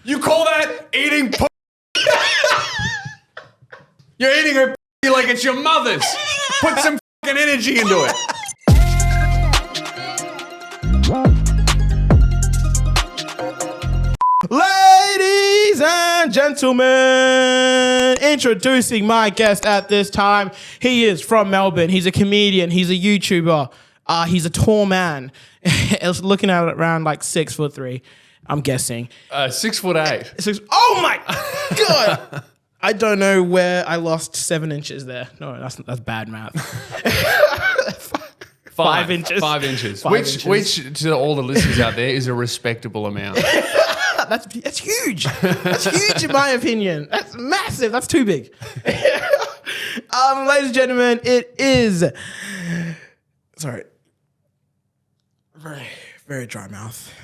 You call that eating p***? You're eating her p*** like it's your mother's. Put some fucking energy into it. Ladies and gentlemen, introducing my guest at this time. He is from Melbourne. He's a comedian. He's a YouTuber. He's a tall man. I was looking at it around like 6'3", I'm guessing. 6'8". Oh my God. I don't know where I lost 7 inches there. No, that's bad math. 5 inches. 5 inches. 5 Which to all the listeners out there is a respectable amount. That's huge. That's huge in my opinion. That's massive. That's too big. Ladies and gentlemen, it is... Sorry. Very, very dry mouth.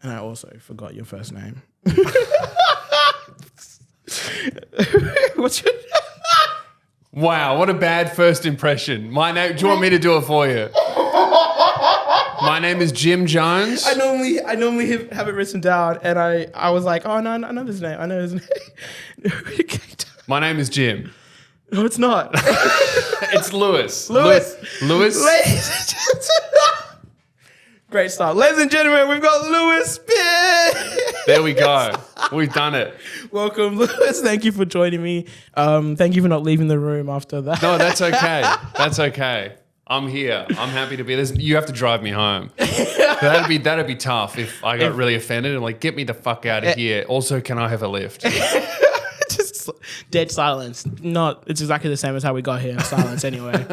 And I also forgot your first name. What's your... Wow, what a bad first impression. My name. Do you want me to do it for you? My name is Jim Jones. I normally have it written down, and I was like, oh no, I know his name. I know his name. My name is Jim. No, it's not. It's Lewis. Lewis. Lewis. Ladies and gentlemen. Great start. Ladies and gentlemen, we've got Lewis Spears. There we go. We've done it. Welcome, Lewis. Thank you for joining me. Thank you for not leaving the room after that. No, that's okay. That's okay. I'm here. I'm happy to be there. You have to drive me home. That'd be tough if I got really offended and like, get me the fuck out of here. Also, can I have a lift? Just dead silence. It's exactly the same as how we got here. Silence anyway.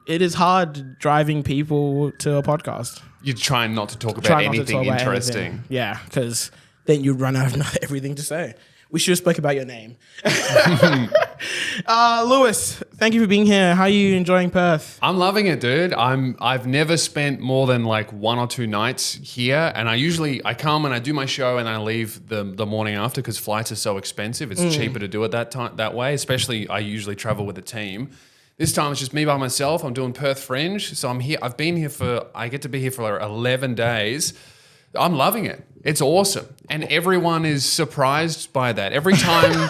It is hard driving people to a podcast. You're trying not to talk about anything interesting. Anything. Yeah, because then you run out of everything to say. We should have spoke about your name. Lewis, thank you for being here. How are you enjoying Perth? I'm loving it, dude. I've never spent more than like 1 or 2 nights here, and I come and I do my show and I leave the morning after because flights are so expensive. It's cheaper to do it that way. Especially I usually travel with a team. This time it's just me by myself. I'm doing Perth Fringe, so I'm here. I get to be here for 11 days. I'm loving it. It's awesome. And everyone is surprised by that. Every time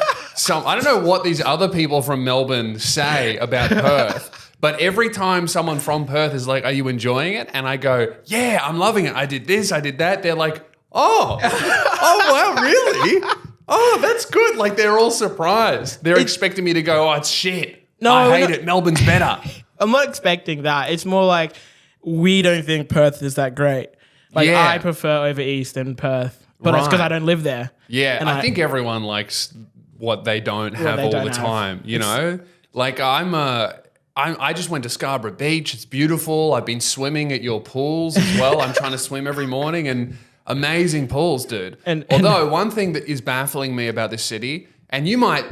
I don't know what these other people from Melbourne say about Perth, but every time someone from Perth is like, are you enjoying it? And I go, yeah, I'm loving it. I did this, I did that. They're like, oh wow, really? Oh, that's good. Like they're all surprised. They're expecting me to go, oh, it's shit. No, I hate it. Melbourne's better. I'm not expecting that. It's more like we don't think Perth is that great. Like I prefer over East than Perth, but it's because I don't live there. Yeah, and I think everyone likes what they don't have all the time. You know, like I just went to Scarborough Beach. It's beautiful. I've been swimming at your pools as well. I'm trying to swim every morning, and amazing pools, dude. Although one thing that is baffling me about this city, and you might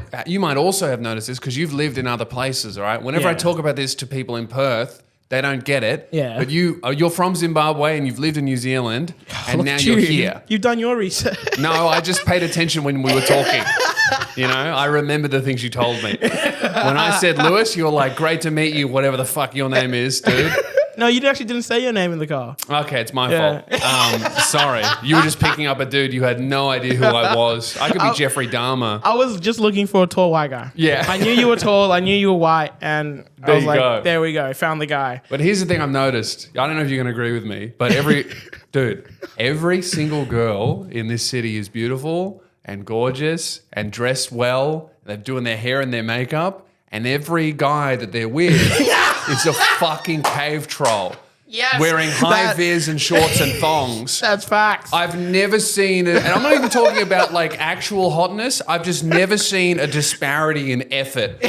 also have noticed this because you've lived in other places, all right? Whenever I talk about this to people in Perth, they don't get it. Yeah. But you're from Zimbabwe and you've lived in New Zealand and now you're here. You've done your research. No, I just paid attention when we were talking. You know, I remember the things you told me. When I said Lewis, you were like, great to meet you, whatever the fuck your name is, dude. No, you actually didn't say your name in the car. Okay, it's my fault. Sorry. You were just picking up a dude. You had no idea who I was. I could be Jeffrey Dahmer. I was just looking for a tall white guy. Yeah. I knew you were tall. I knew you were white. And I was like, there we go. Found the guy. But here's the thing I've noticed. I don't know if you're going to agree with me, but every single girl in this city is beautiful and gorgeous and dressed well. They're doing their hair and their makeup. And every guy that they're with is a fucking cave troll. Yes. Wearing high-vis and shorts and thongs. That's facts. I've never seen it. And I'm not even talking about like actual hotness. I've just never seen a disparity in effort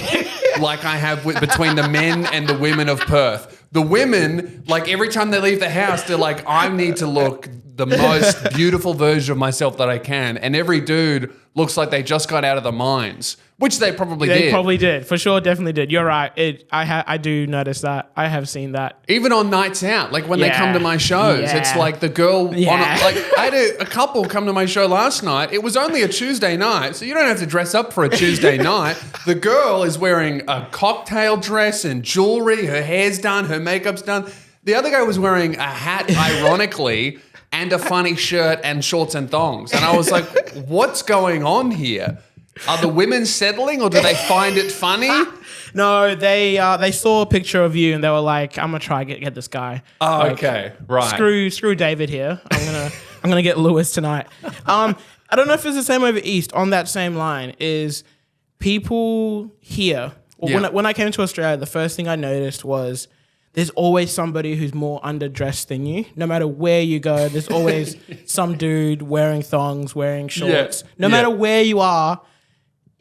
like I have between the men and the women of Perth. The women, like every time they leave the house, they're like, I need to look the most beautiful version of myself that I can. And every dude looks like they just got out of the mines, which they probably did. They probably did. For sure, definitely did. You're right. I do notice that. I have seen that. Even on nights out, like when they come to my shows, it's like the girl like I had a couple come to my show last night. It was only a Tuesday night, so you don't have to dress up for a Tuesday night. The girl is wearing a cocktail dress and jewelry. Her hair's done. Her makeup's done. The other guy was wearing a hat, ironically, and a funny shirt and shorts and thongs. And I was like, what's going on here? Are the women settling or do they find it funny? No, they saw a picture of you and they were like, I'm gonna try get this guy. Oh, Like, okay. Right. Screw David here. I'm gonna get Lewis tonight. I don't know if it's the same over East. On that same line is people here. Well, when I came to Australia, the first thing I noticed was there's always somebody who's more underdressed than you. No matter where you go, there's always some dude wearing thongs, wearing shorts. No matter where you are.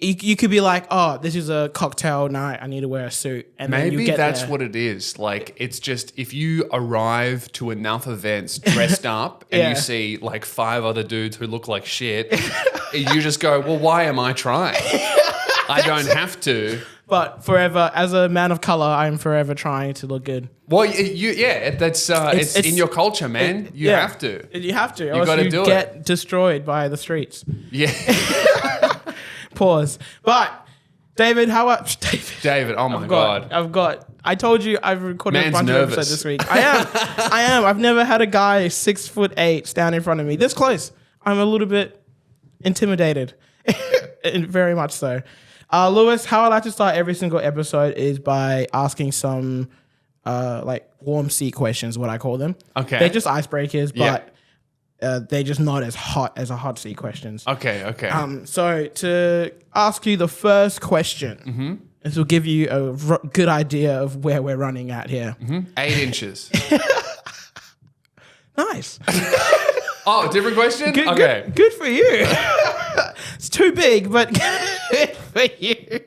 You could be like, oh, this is a cocktail night. I need to wear a suit. And then Maybe you get that's there. what it is. Like, it's just if you arrive to enough events dressed up and you see like 5 other dudes who look like shit, you just go, well, why am I trying? I don't have to. But forever, as a man of color, I'm forever trying to look good. Well, that's it's in your culture, man. You have to. You have to. You got to do it. Get destroyed by the streets. Yeah. Pause. But David, how about David? Oh my God. I told you I've recorded Man's a bunch nervous. of episodes this week. I am. I've never had a guy 6'8" stand in front of me this close. I'm a little bit intimidated, and very much so. Lewis, how I like to start every single episode is by asking some like warm seat questions, what I call them. Okay. They're just icebreakers, but they're just not as hot as a hot seat questions. Okay. So to ask you the first question, this will give you a good idea of where we're running at here. 8 inches. Nice. Oh, different question? Good for you. It's too big, but good for you.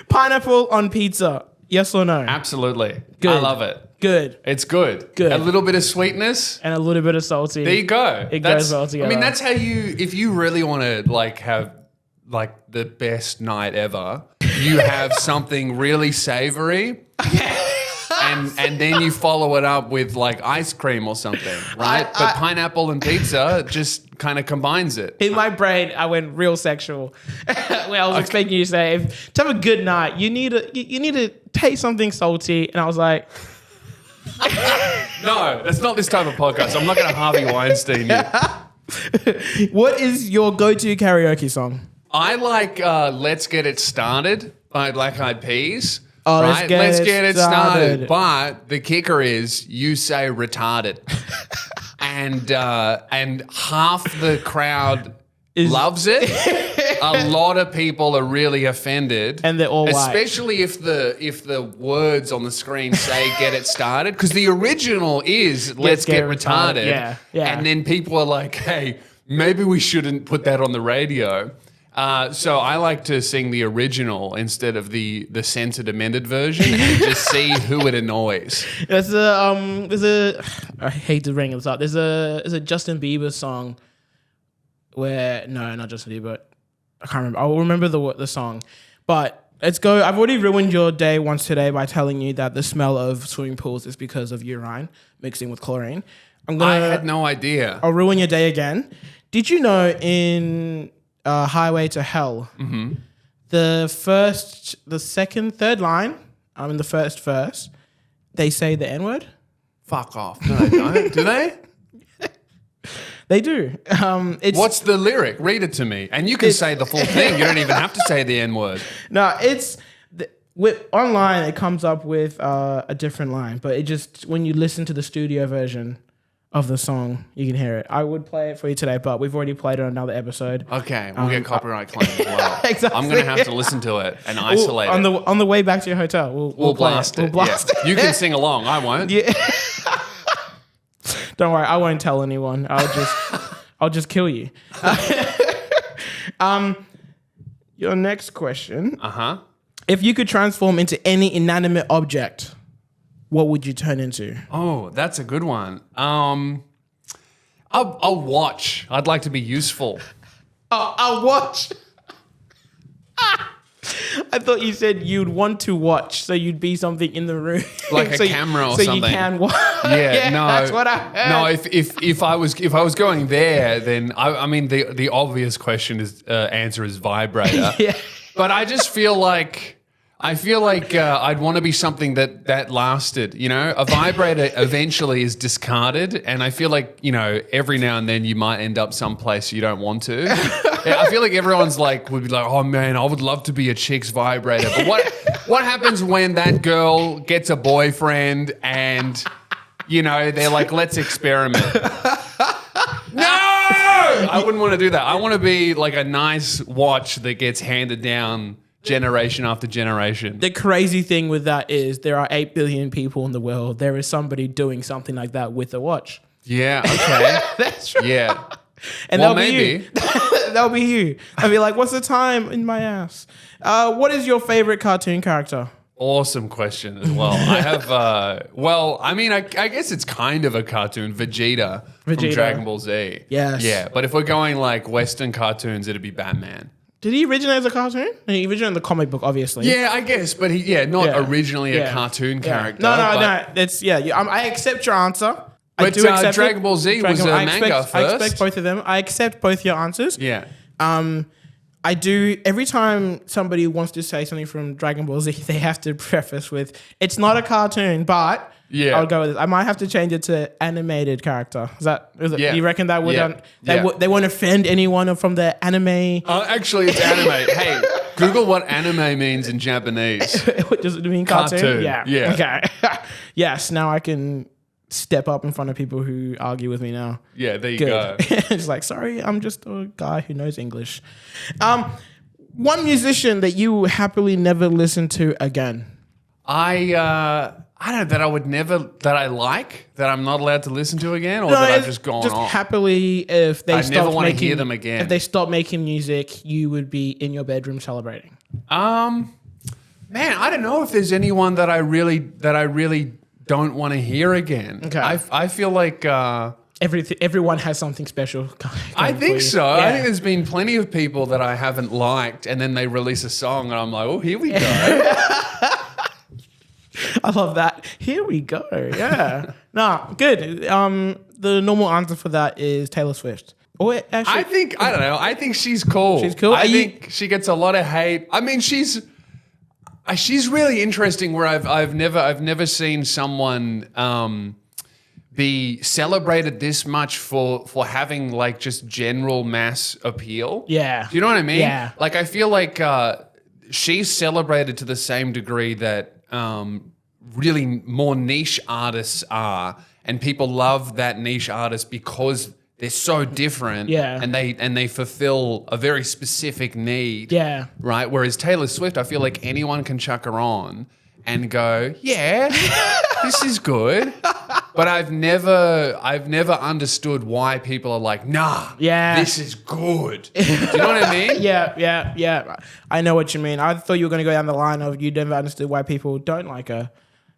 Pineapple on pizza, yes or no? Absolutely. Good. I love it. Good. It's good. Good. A little bit of sweetness. And a little bit of salty. There you go. It goes well together. I mean, that's how if you really want to like have like the best night ever, you have something really savory. And then you follow it up with like ice cream or something, right? But pineapple and pizza just kind of combines it. In my brain, I went real sexual. When I was expecting you to say, to have a good night, you need to taste something salty. And I was like, no, that's not this type of podcast. I'm not going to Harvey Weinstein you. What is your go-to karaoke song? I like Let's Get It Started by Black Eyed Peas. Oh, right? let's get it started. But the kicker is you say retarded. and half the crowd loves it. A lot of people are really offended. And they're all white. Especially if the words on the screen say get it started. Because the original is let's get retarded. Yeah. And then people are like, hey, maybe we shouldn't put that on the radio. So I like to sing the original instead of the censored amended version and just see who it annoys. There's a I hate to bring this up. There's a Justin Bieber song where not Justin Bieber. I can't remember. I'll remember the song. But let's go. I've already ruined your day once today by telling you that the smell of swimming pools is because of urine mixing with chlorine. I had no idea. I'll ruin your day again. Did you know in Highway to Hell, the second, third line, in the first verse, they say the N-word? Fuck off. No, they don't. Do they? They do. What's the lyric? Read it to me. And you can say the full thing. You don't even have to say the N-word. No, online it comes up with a different line, but it just, when you listen to the studio version of the song, you can hear it. I would play it for you today, but we've already played it on another episode. Okay, we'll get copyright claim as well. Exactly. I'm going to have to listen to it and isolate it. On the way back to your hotel, we'll blast it. We'll blast it. You can sing along. I won't. Yeah. Don't worry, I won't tell anyone. I'll just kill you. Your next question. If you could transform into any inanimate object, what would you turn into? Oh, that's a good one. I'll watch. I'd like to be useful. I'll watch. I thought you said you'd want to watch, so you'd be something in the room, like a camera or something. So you can watch. Yeah, no, that's what I heard. No, if I was going there, then I mean the obvious question is answer is vibrator. Yeah. But I just feel like I feel like I'd want to be something that lasted. You know, a vibrator eventually is discarded, and I feel like every now and then you might end up someplace you don't want to. Yeah, I feel like everyone's would be like, oh man, I would love to be a chick's vibrator, but what happens when that girl gets a boyfriend and they're like, let's experiment. No, I wouldn't want to do that. I want to be like a nice watch that gets handed down generation after generation. The crazy thing with that is there are 8 billion people in the world. There is somebody doing something like that with a watch. Yeah, okay. That's right. Yeah. And Well, that'll maybe. be you. That'll be you. I'll be like, what's the time in my ass? What is your favorite cartoon character? Awesome question as well. I have, I guess it's kind of a cartoon, Vegeta from Dragon Ball Z. Yes. Yeah, but if we're going like Western cartoons, it'd be Batman. Did he originate as a cartoon? He originated in the comic book, obviously. Yeah, I guess, but not originally a cartoon character. No. That's I accept your answer. But I do accept Dragon Ball Z was a manga first. I expect both of them. I accept both your answers. Yeah. I do. Every time somebody wants to say something from Dragon Ball Z, they have to preface with, it's not a cartoon, but I'll go with it. I might have to change it to animated character. Is it? Do you reckon that would they won't offend anyone from the anime? Actually, it's anime. Hey, Google what anime means in Japanese. Does it mean cartoon? Yeah. Okay. Yes. Now I can step up in front of people who argue with me now. Yeah, there you go. It's like, sorry, I'm just a guy who knows English. One musician that you will happily never listen to again. I don't know, that I like, that I'm not allowed to listen to again, or that I've just gone just off. Happily, if they never want to hear them again. If they stop making music, you would be in your bedroom celebrating. Man, I don't know if there's anyone that I really don't want to hear again. Okay. I feel like everyone has something special. I think so. Yeah. I think there's been plenty of people that I haven't liked, and then they release a song, and I'm like, oh, here we go. I love that. Here we go. Yeah. No, good. The normal answer for that is Taylor Swift. Or actually, I don't know. I think she's cool. She's cool. I think she gets a lot of hate. I mean, she's really interesting. Where I've never seen someone be celebrated this much for having like just general mass appeal. Yeah. Do you know what I mean? Yeah. Like I feel like she's celebrated to the same degree that really more niche artists are, and people love that niche artist because they're so different. Yeah. And they fulfill a very specific need. Yeah. Right? Whereas Taylor Swift, I feel like anyone can chuck her on and go, yeah, this is good. But I've never understood why people are like, nah, this is good. Do you know what I mean? Yeah. I know what you mean. I thought you were going to go down the line of you never understood why people don't like her.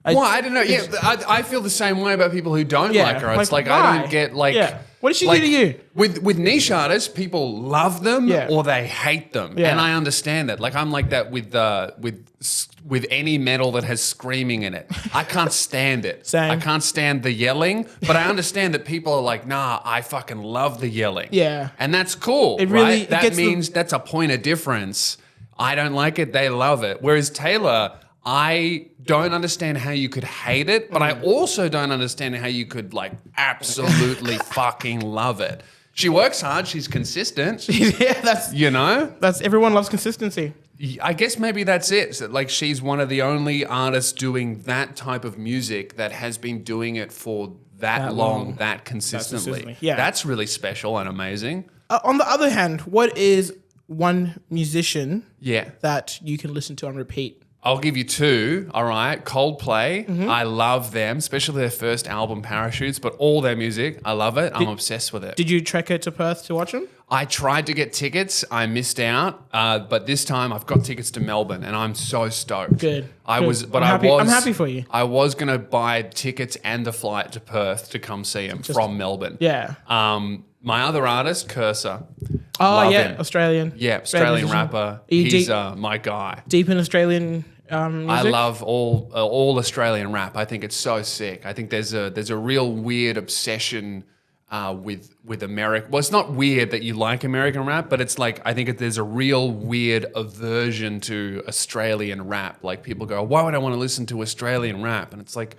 Well, I don't know. Yeah, I feel the same way about people who don't like her. It's like why? I don't get like. Yeah. What did she do to you? With niche artists, people love them or they hate them, Yeah. and I understand that. Like I'm like that with any metal that has screaming in it. I can't stand it. Same. I can't stand the yelling, but I understand that people are like, nah, I fucking love the yelling. Yeah. And that's cool. It really- right? it That gets means that's a point of difference. I don't like it. They love it. Whereas Taylor, I don't understand how you could hate it, but I also don't understand how you could like absolutely fucking love it. She works hard. She's consistent. That's everyone loves consistency. I guess maybe that's it. So, like she's one of the only artists doing that type of music that has been doing it for that long, that consistently. Yeah. That's really special and amazing. On the other hand, what is one musician Yeah. that you can listen to on repeat? I'll give you two, all right? Coldplay, I love them, especially their first album, Parachutes, but all their music, I love it. I'm obsessed with it. Did you trek it to Perth to watch them? I tried to get tickets. I missed out, but this time I've got tickets to Melbourne, and I'm so stoked. Good. I'm happy for you. I was going to buy tickets and the flight to Perth to come see him from Melbourne. Yeah. My other artist, Cursor. Oh, Love yeah, him. Australian. Yeah, Australian musician. rapper. Are you He's deep- my guy. Deep in Australian music? I love all Australian rap. I think it's so sick. I think there's a real weird obsession with America. Well, it's not weird that you like American rap, but it's like I think there's a real weird aversion to Australian rap. Like people go, "Why would I want to listen to Australian rap?" And it's like,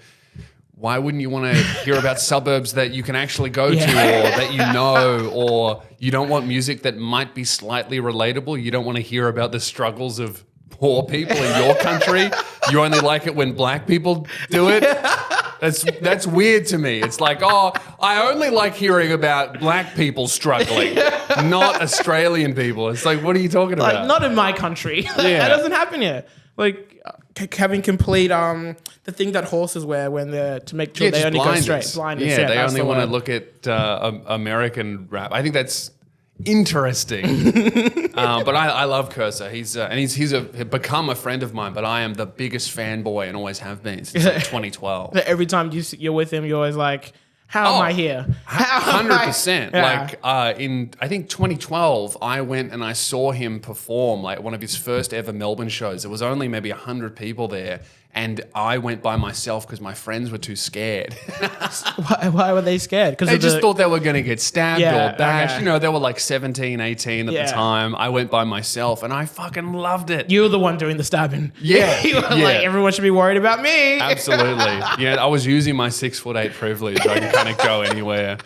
why wouldn't you want to hear about suburbs that you can actually go to, or that you know, or you don't want music that might be slightly relatable? You don't want to hear about the struggles of poor people in your country. You only like it when black people do it. That's weird to me. It's like, oh, I only like hearing about black people struggling, not Australian people. It's like, what are you talking about? Like, not in my country. That doesn't happen here. Like having complete the thing that horses wear when they're to make sure they only go straight. Blinders. Yeah, they only want to look at American rap. I think that's interesting. But I love Cursor. He's become a friend of mine. But I am the biggest fanboy and always have been since like 2012. Every time you're with him, you're always like, how am I here? 100%. Like in I think 2012, I went and I saw him perform like one of his first ever Melbourne shows. There was only maybe 100 people there, and I went by myself because my friends were too scared. Why were they scared? Because they just thought they were going to get stabbed or bashed. Okay. You know, they were like 17, 18 at the time. I went by myself, and I fucking loved it. You were the one doing the stabbing. Yeah, you were like, everyone should be worried about me. Absolutely. Yeah, I was using my 6'8" privilege. I could kind of go anywhere.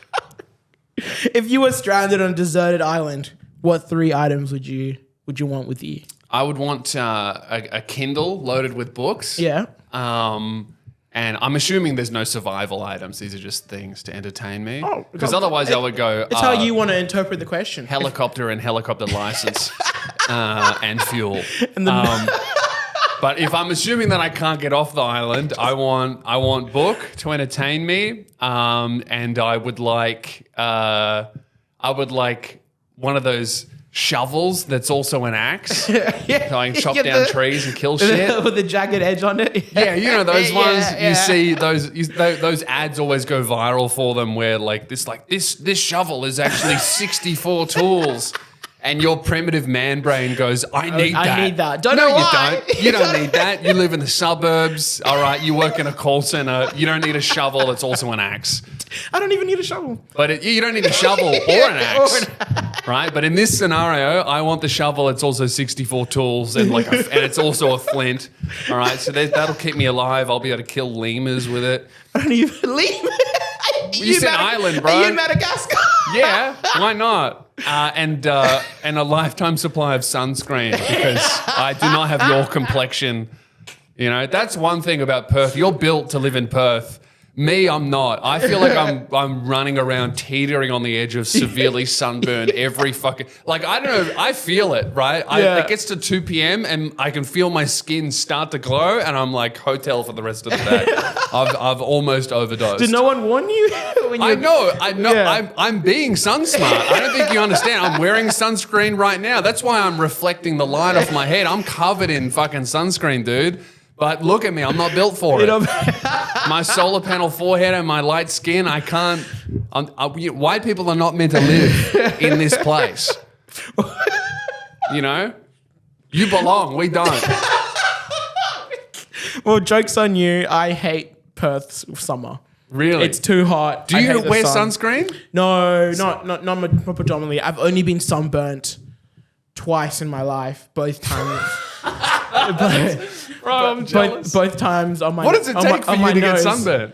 If you were stranded on a deserted island, what 3 items would you want with you? I would want a Kindle loaded with books. Yeah. And I'm assuming there's no survival items. These are just things to entertain me. Oh, because otherwise I would go... It's how you want to interpret the question. Helicopter and helicopter license and fuel. And but if I'm assuming that I can't get off the island, I want book to entertain me, and I would like one of those shovels that's also an axe. So I can chop down trees and kill shit with the jagged edge on it. Yeah, you know those ones. You see those ads always go viral for them, where this shovel is actually 64 tools. And your primitive man brain goes, I need that. Don't know why. You don't. You don't need that. You live in the suburbs. All right. You work in a call center. You don't need a shovel. It's also an axe. I don't even need a shovel. But you don't need a shovel or an axe. Right? But in this scenario, I want the shovel. It's also 64 tools and and it's also a flint. All right. So that'll keep me alive. I'll be able to kill lemurs with it. I don't even lemurs. You said island, bro. Are you in Madagascar? Yeah, why not? And a lifetime supply of sunscreen because I do not have your complexion. You know, that's one thing about Perth. You're built to live in Perth. Me, I'm not. I feel like I'm running around teetering on the edge of severely sunburned every fucking... Like, I don't know. I feel it, right? It gets to 2 p.m. and I can feel my skin start to glow and I'm like, hotel for the rest of the day. I've almost overdosed. Did no one warn you? I know. Yeah. I'm being sun smart. I don't think you understand. I'm wearing sunscreen right now. That's why I'm reflecting the light off my head. I'm covered in fucking sunscreen, dude. But look at me, I'm not built for it. My solar panel forehead and my light skin, I can't... white people are not meant to live in this place. You know? You belong, we don't. Well, joke's on you. I hate Perth's summer. Really? It's too hot. Do you wear sunscreen? No, not predominantly. I've only been sunburnt twice in my life, both times. I'm jealous. Both times on my What does it take for you to get sunburned?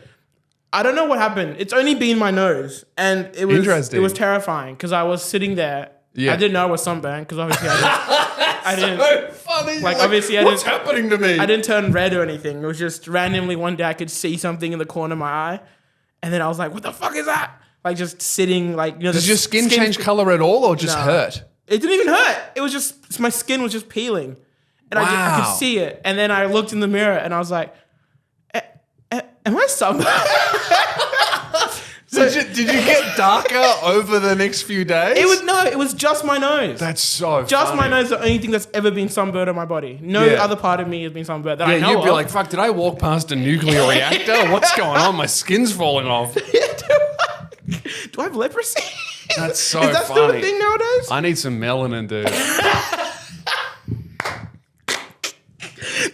I don't know what happened. It's only been my nose, and it was Interesting. It was terrifying because I was sitting there. Yeah. I didn't know I was sunburned because obviously I didn't. So funny. Like obviously, what's happening to me? I didn't turn red or anything. It was just randomly one day I could see something in the corner of my eye, and then I was like, "What the fuck is that?" Like just sitting, like you know. Does your skin change color at all, or just hurt? It didn't even hurt. It was just my skin was just peeling. And I could see it. And then I looked in the mirror and I was like, am I sunburned? Did you get darker over the next few days? It was just my nose. That's so Just funny. my nose, the only thing that's ever been sunburned on my body. No other part of me has been sunburned that I know you'd be of. like, fuck, did I walk past a nuclear reactor? What's going on? My skin's falling off. Do I have leprosy? That's so funny. Is that still a thing nowadays? I need some melanin, dude.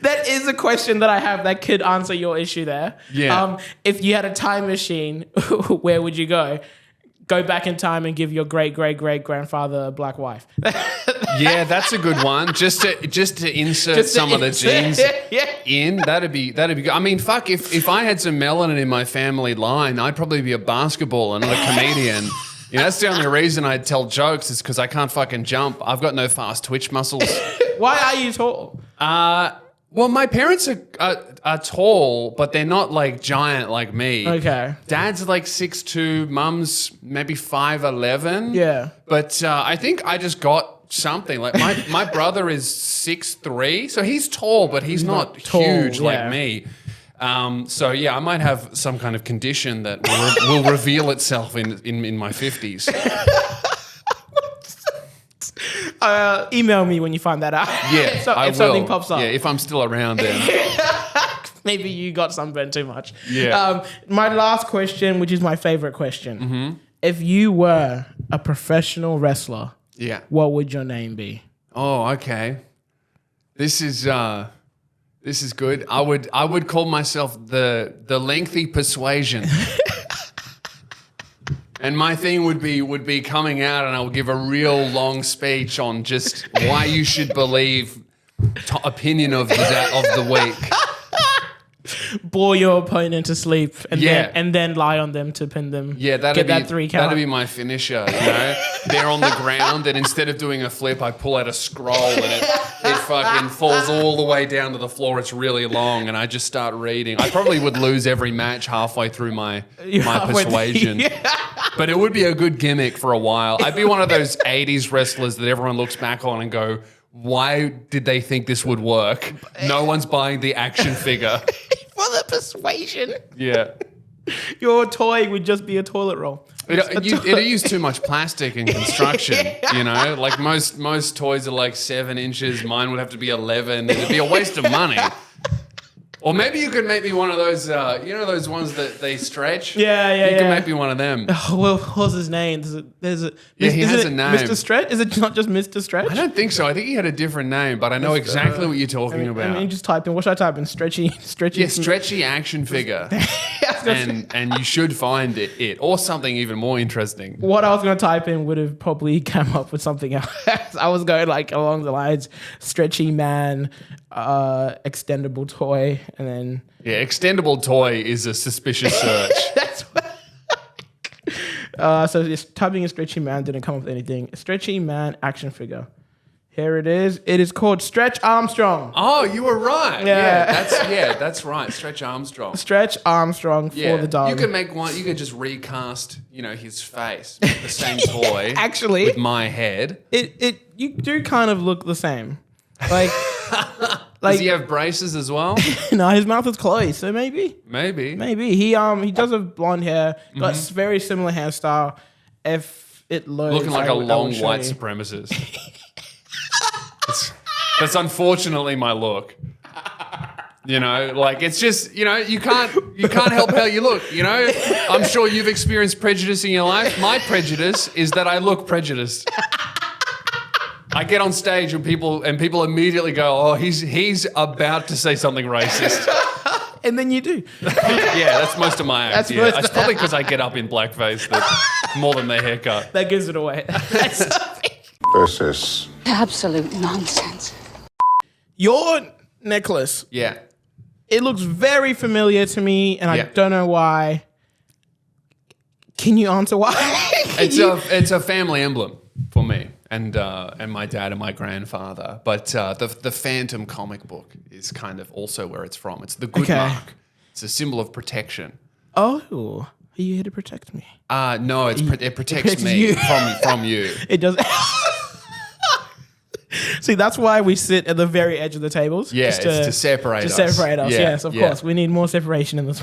That is a question that I have that could answer your issue there. Yeah. If you had a time machine, where would you go? go back in time and give your great grandfather a black wife. Yeah, that's a good one. Just to insert some of the genes in. That'd be good. I mean, fuck, if I had some melanin in my family line, I'd probably be a basketballer, not a comedian. You know, that's the only reason I'd tell jokes is because I can't fucking jump. I've got no fast twitch muscles. Why are you tall? Well, my parents are tall, but they're not like giant like me. Okay. Dad's like 6'2", mum's maybe 5'11". Yeah. But I think I just got something. Like my brother is 6'3", so he's tall, but he's not tall, huge yeah. like me. So yeah, I might have some kind of condition that will reveal itself in my 50s. Email me when you find that out. Yeah, if something pops up. Yeah, if I'm still around then. Maybe you got sunburned too much. Yeah. My last question, which is my favorite question. If you were a professional wrestler, Yeah. what would your name be? Oh, okay. This is good. I would call myself the lengthy persuasion. And my thing would be coming out and I would give a real long speech on just why you should believe opinion of the week. Bore your opponent to sleep and Yeah. then lie on them to pin them. Yeah, get that 3 count. That'd be my finisher. You know, they're on the ground, and instead of doing a flip, I pull out a scroll, and it fucking falls all the way down to the floor. It's really long, and I just start reading. I probably would lose every match halfway through my persuasion, but it would be a good gimmick for a while. I'd be one of those '80s wrestlers that everyone looks back on and go, "Why did they think this would work? No one's buying the action figure." For the persuasion. Yeah. Your toy would just be a toilet roll. It used too much plastic in construction, you know? Like most toys are like 7 inches. Mine would have to be 11. It'd be a waste of money. Or maybe you could make me one of those, those ones that they stretch? Yeah. You can make me one of them. Oh, well, what's his name? He has a name. Mr. Stretch? Is it not just Mr. Stretch? I don't think so. I think he had a different name, but I know exactly what you're talking about. I mean, just type in, what should I type in? Stretchy. Yeah, stretchy action figure. And you should find it. Or something even more interesting. What I was going to type in would have probably come up with something else. I was going like along the lines, stretchy man, extendable toy, and then... Yeah, extendable toy is a suspicious search. That's what... so just typing in stretchy man didn't come up with anything. Stretchy man action figure. Here it is. It is called Stretch Armstrong. Oh, you were right. Yeah. That's right. Stretch Armstrong. Stretch Armstrong for the dog. You could make one. You could just recast, his face, with the same toy. Actually, with my head. You do kind of look the same. Like, does he have braces as well? No, his mouth is closed. So maybe. He does have blonde hair. Got very similar hairstyle. If it loads, looking like a long white supremacist. That's unfortunately my look. It's just, you can't help how you look, I'm sure you've experienced prejudice in your life. My prejudice is that I look prejudiced. I get on stage and people immediately go, "Oh, he's about to say something racist." And then you do. Yeah, that's most of my act. It's probably because I get up in blackface more than the haircut. That gives it away. This is absolute nonsense. Your necklace. Yeah. It looks very familiar to me, and I don't know why. Can you answer why? It's a family emblem for me and my dad and my grandfather. But the Phantom comic book is kind of also where it's from. It's the good mark. It's a symbol of protection. Oh, are you here to protect me? No, it protects me you. from you. It does. See, that's why we sit at the very edge of the tables. Yeah, it's to separate us. To separate us, Yeah, yes, of course. We need more separation in this.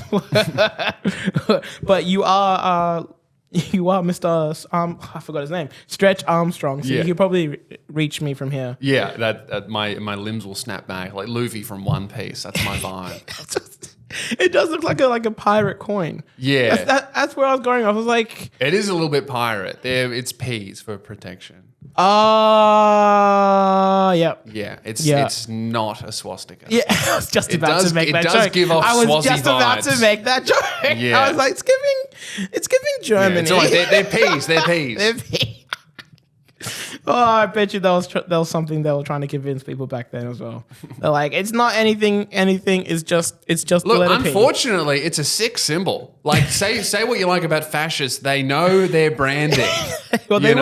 But you are Mr. I forgot his name. Stretch Armstrong. So you could probably reach me from here. Yeah, that my limbs will snap back like Luffy from One Piece. That's my vibe. It does look like a pirate coin. Yeah. That's where I was going. I was like... It is a little bit pirate. It's P's for protection. Yep. Yeah, it's not a swastika. Yeah, I was just about to make that joke. It does give off I was Swazi just about vibes. to make that joke. Yeah. I was like, it's giving It's giving Yeah, Germany. it's all right. They're peas. They're peas. Oh, I bet you that was something they were trying to convince people back then as well. They're like, it's not anything. It's just the Look, letter P. unfortunately, it's a sick symbol. Like, say what you like about fascists. They know their branding. Well, they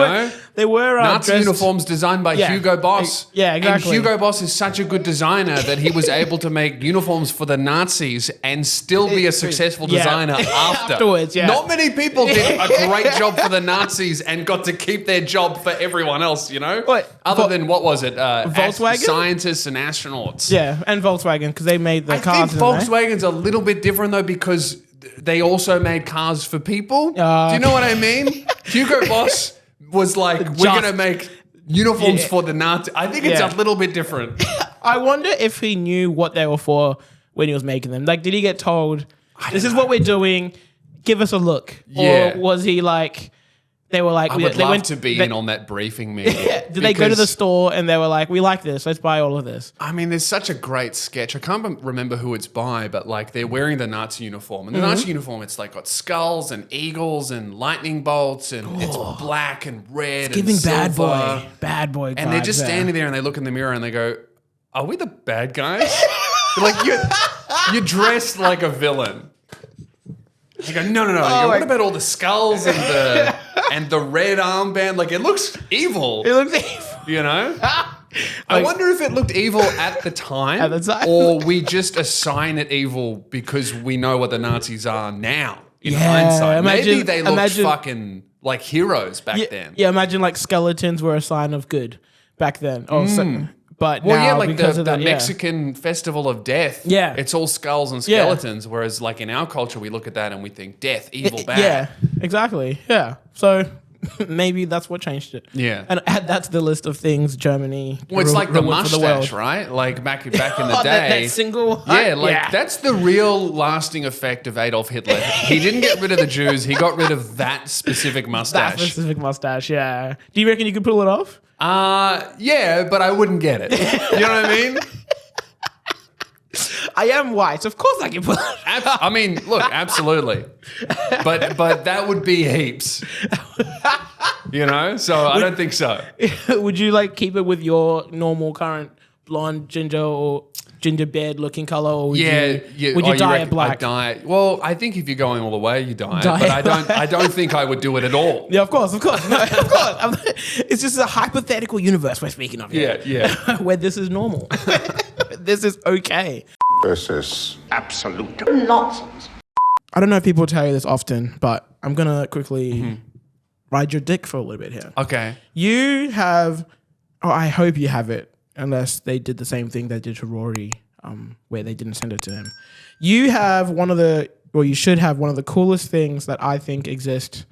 were Nazi dressed- uniforms designed by Yeah. Hugo Boss. Yeah, exactly. And Hugo Boss is such a good designer that he was able to make uniforms for the Nazis and still be a successful Yeah. designer after. Afterwards, yeah. Not many people did a great job for the Nazis and got to keep their job for everyone else, you know? What? Other than, what was it? Volkswagen? Scientists and astronauts. Yeah, and Volkswagen because they made the I cars. think Volkswagen's a little bit different though because they also made cars for people. Do you know what I mean? Hugo Boss was like, we're going to make uniforms for the Nazi. I think it's a little bit different. I wonder if he knew what they were for when he was making them. Like, did he get told, this is what we're doing, give us a look? Yeah. Or was he like, they were like, I would they love went to be in on that briefing meeting. Did they go to the store and they were like, we like this, let's buy all of this? I mean, there's such a great sketch. I can't remember who it's by, but like they're wearing the Nazi uniform. And the Nazi uniform, it's like got skulls and eagles and lightning bolts and it's black and red and Giving silver. bad boy And they're vibes just there. standing there and they look in the mirror and they go, are we the bad guys? Like you're dressed like a villain. You go, no. You go, what about all the skulls and the red armband? Like it looks evil. It looks evil. You know? I wonder if it looked evil at the time, At the time. or we just assign it evil because we know what the Nazis are now in Yeah, hindsight. Maybe imagine- they looked imagine- fucking like heroes back then. Yeah, imagine like skeletons were a sign of good back then. Oh, but Well, now, yeah, like because the of that, Mexican festival of death. Yeah. It's all skulls and Yeah. skeletons, whereas like in our culture, we look at that and we think death, evil, bad. Yeah, exactly. Yeah. So maybe that's what changed it. Yeah. And that's the list of things Germany. Well, it's like the ruled for mustache, world. right? Like back in the Oh, day. that single. Yeah, like that's the real lasting effect of Adolf Hitler. He didn't get rid of the Jews. He got rid of that specific That mustache. specific mustache. Yeah. Do you reckon you could pull it off? Yeah, but I wouldn't get it. You know what I mean? I am white. Of course I can pull it off. I mean, look, absolutely. But that would be heaps. You know? So I don't think so. Would you like keep it with your normal current blonde, ginger or ginger beard looking color, or would you dye it reckon black? I'd dye it? Well, I think if you're going all the way, you dye it. Dye But it I don't think I would do it at all. Yeah, of course. No, of course. It's just a hypothetical universe we're speaking of here. Yeah. Where this is normal. This is okay. This is Absolute nonsense. I don't know if people tell you this often, but I'm going to quickly ride your dick for a little bit here. Okay. You have, I hope you have it, unless they did the same thing they did to Rory, where they didn't send it to him. You have you should have one of the coolest things that I think exist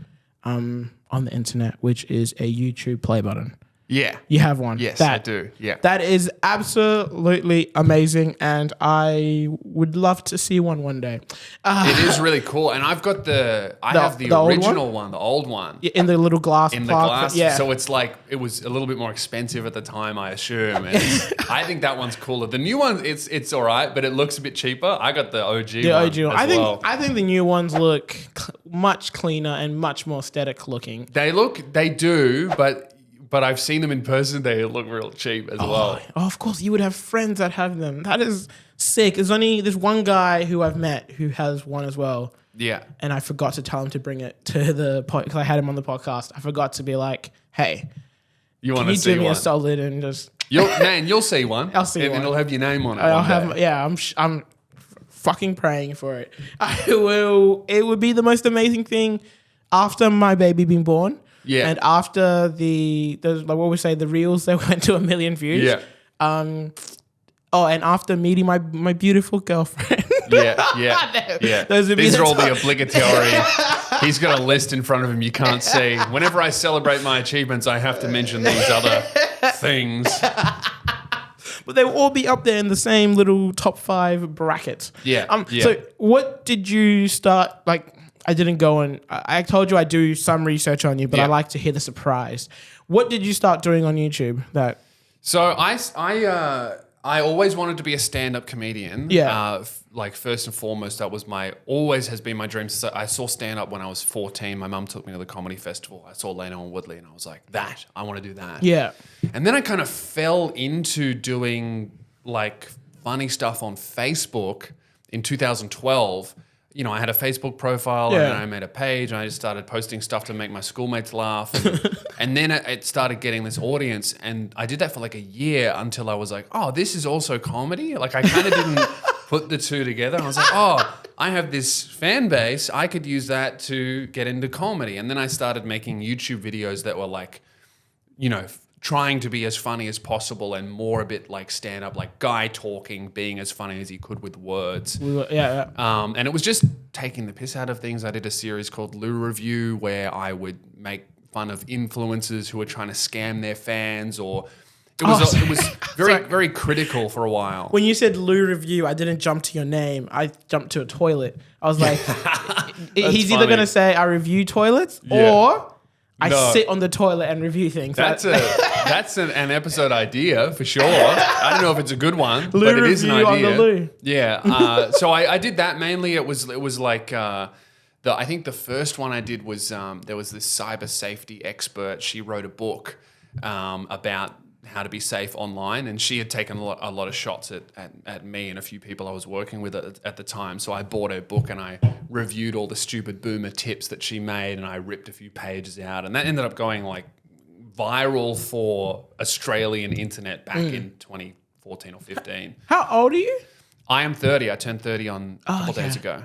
on the internet, which is a YouTube play button. Yeah. You have one. Yes, I do. Yeah. That is absolutely amazing, and I would love to see one day. It is really cool. And I've got I have the old original one, the old one. In the little glass In the plaque. glass. Yeah. So it's like, it was a little bit more expensive at the time, I assume. And I think that one's cooler. The new one, it's all right, but it looks a bit cheaper. I got the OG the one. OG one. I think the new ones look much cleaner and much more aesthetic looking. They do, but I've seen them in person. They look real cheap as well. Oh, of course, you would have friends that have them. That is sick. There's one guy who I've met who has one as well. Yeah. And I forgot to tell him to bring it to the podcast because I had him on the podcast. I forgot to be like, hey, You want can to you see do me one? a solid and just... You'll see one. I'll see and one. it'll have your name on it. I'll one have, day. yeah, I'm fucking praying for it. It would be the most amazing thing after my baby being born. Yeah. And after like what we say, the reels that went to 1 million views. Yeah. And after meeting my beautiful girlfriend. Yeah. Those would be These the are all the top- obligatory. He's got a list in front of him you can't see. Whenever I celebrate my achievements, I have to mention these other things. But they will all be up there in the same little top 5 bracket. Yeah. So what did you start, like, I didn't go and, I told you I do some research on you, but I Yeah. like to hear the surprise. What did you start doing on YouTube that... So I always wanted to be a stand-up comedian. Yeah. Like first and foremost, that was always has been my dream. So I saw stand-up when I was 14. My mum took me to the comedy festival. I saw Leno and Woodley and I was like, I want to do that. Yeah. And then I kind of fell into doing like funny stuff on Facebook in 2012. You know, I had a Facebook profile and then I made a page and I just started posting stuff to make my schoolmates laugh. And then it started getting this audience. And I did that for like a year until I was like, oh, this is also comedy? Like I kind of didn't put the two together. I was like, oh, I have this fan base. I could use that to get into comedy. And then I started making YouTube videos that were like, you know, trying to be as funny as possible and more a bit like stand-up, like Guy talking, being as funny as he could with words. And it was just taking the piss out of things. I did a series called Lou Review where I would make fun of influencers who were trying to scam their fans or... It was very critical for a while. When you said Lou Review, I didn't jump to your name. I jumped to a toilet. I was like, he's either going to say I review toilets or... I sit on the toilet and review things. That's an episode idea for sure. I don't know if it's a good one, but it is an idea. On the Lou. Yeah. So I did that mainly. It was like I think the first one I did was there was this cyber safety expert. She wrote a book about how to be safe online, and she had taken a lot of shots at me and a few people I was working with at the time. So I bought her book and I reviewed all the stupid boomer tips that she made, and I ripped a few pages out, and that ended up going like viral for Australian internet back in 2014 or 15. How old are you? I am 30. I turned 30 on a couple days ago.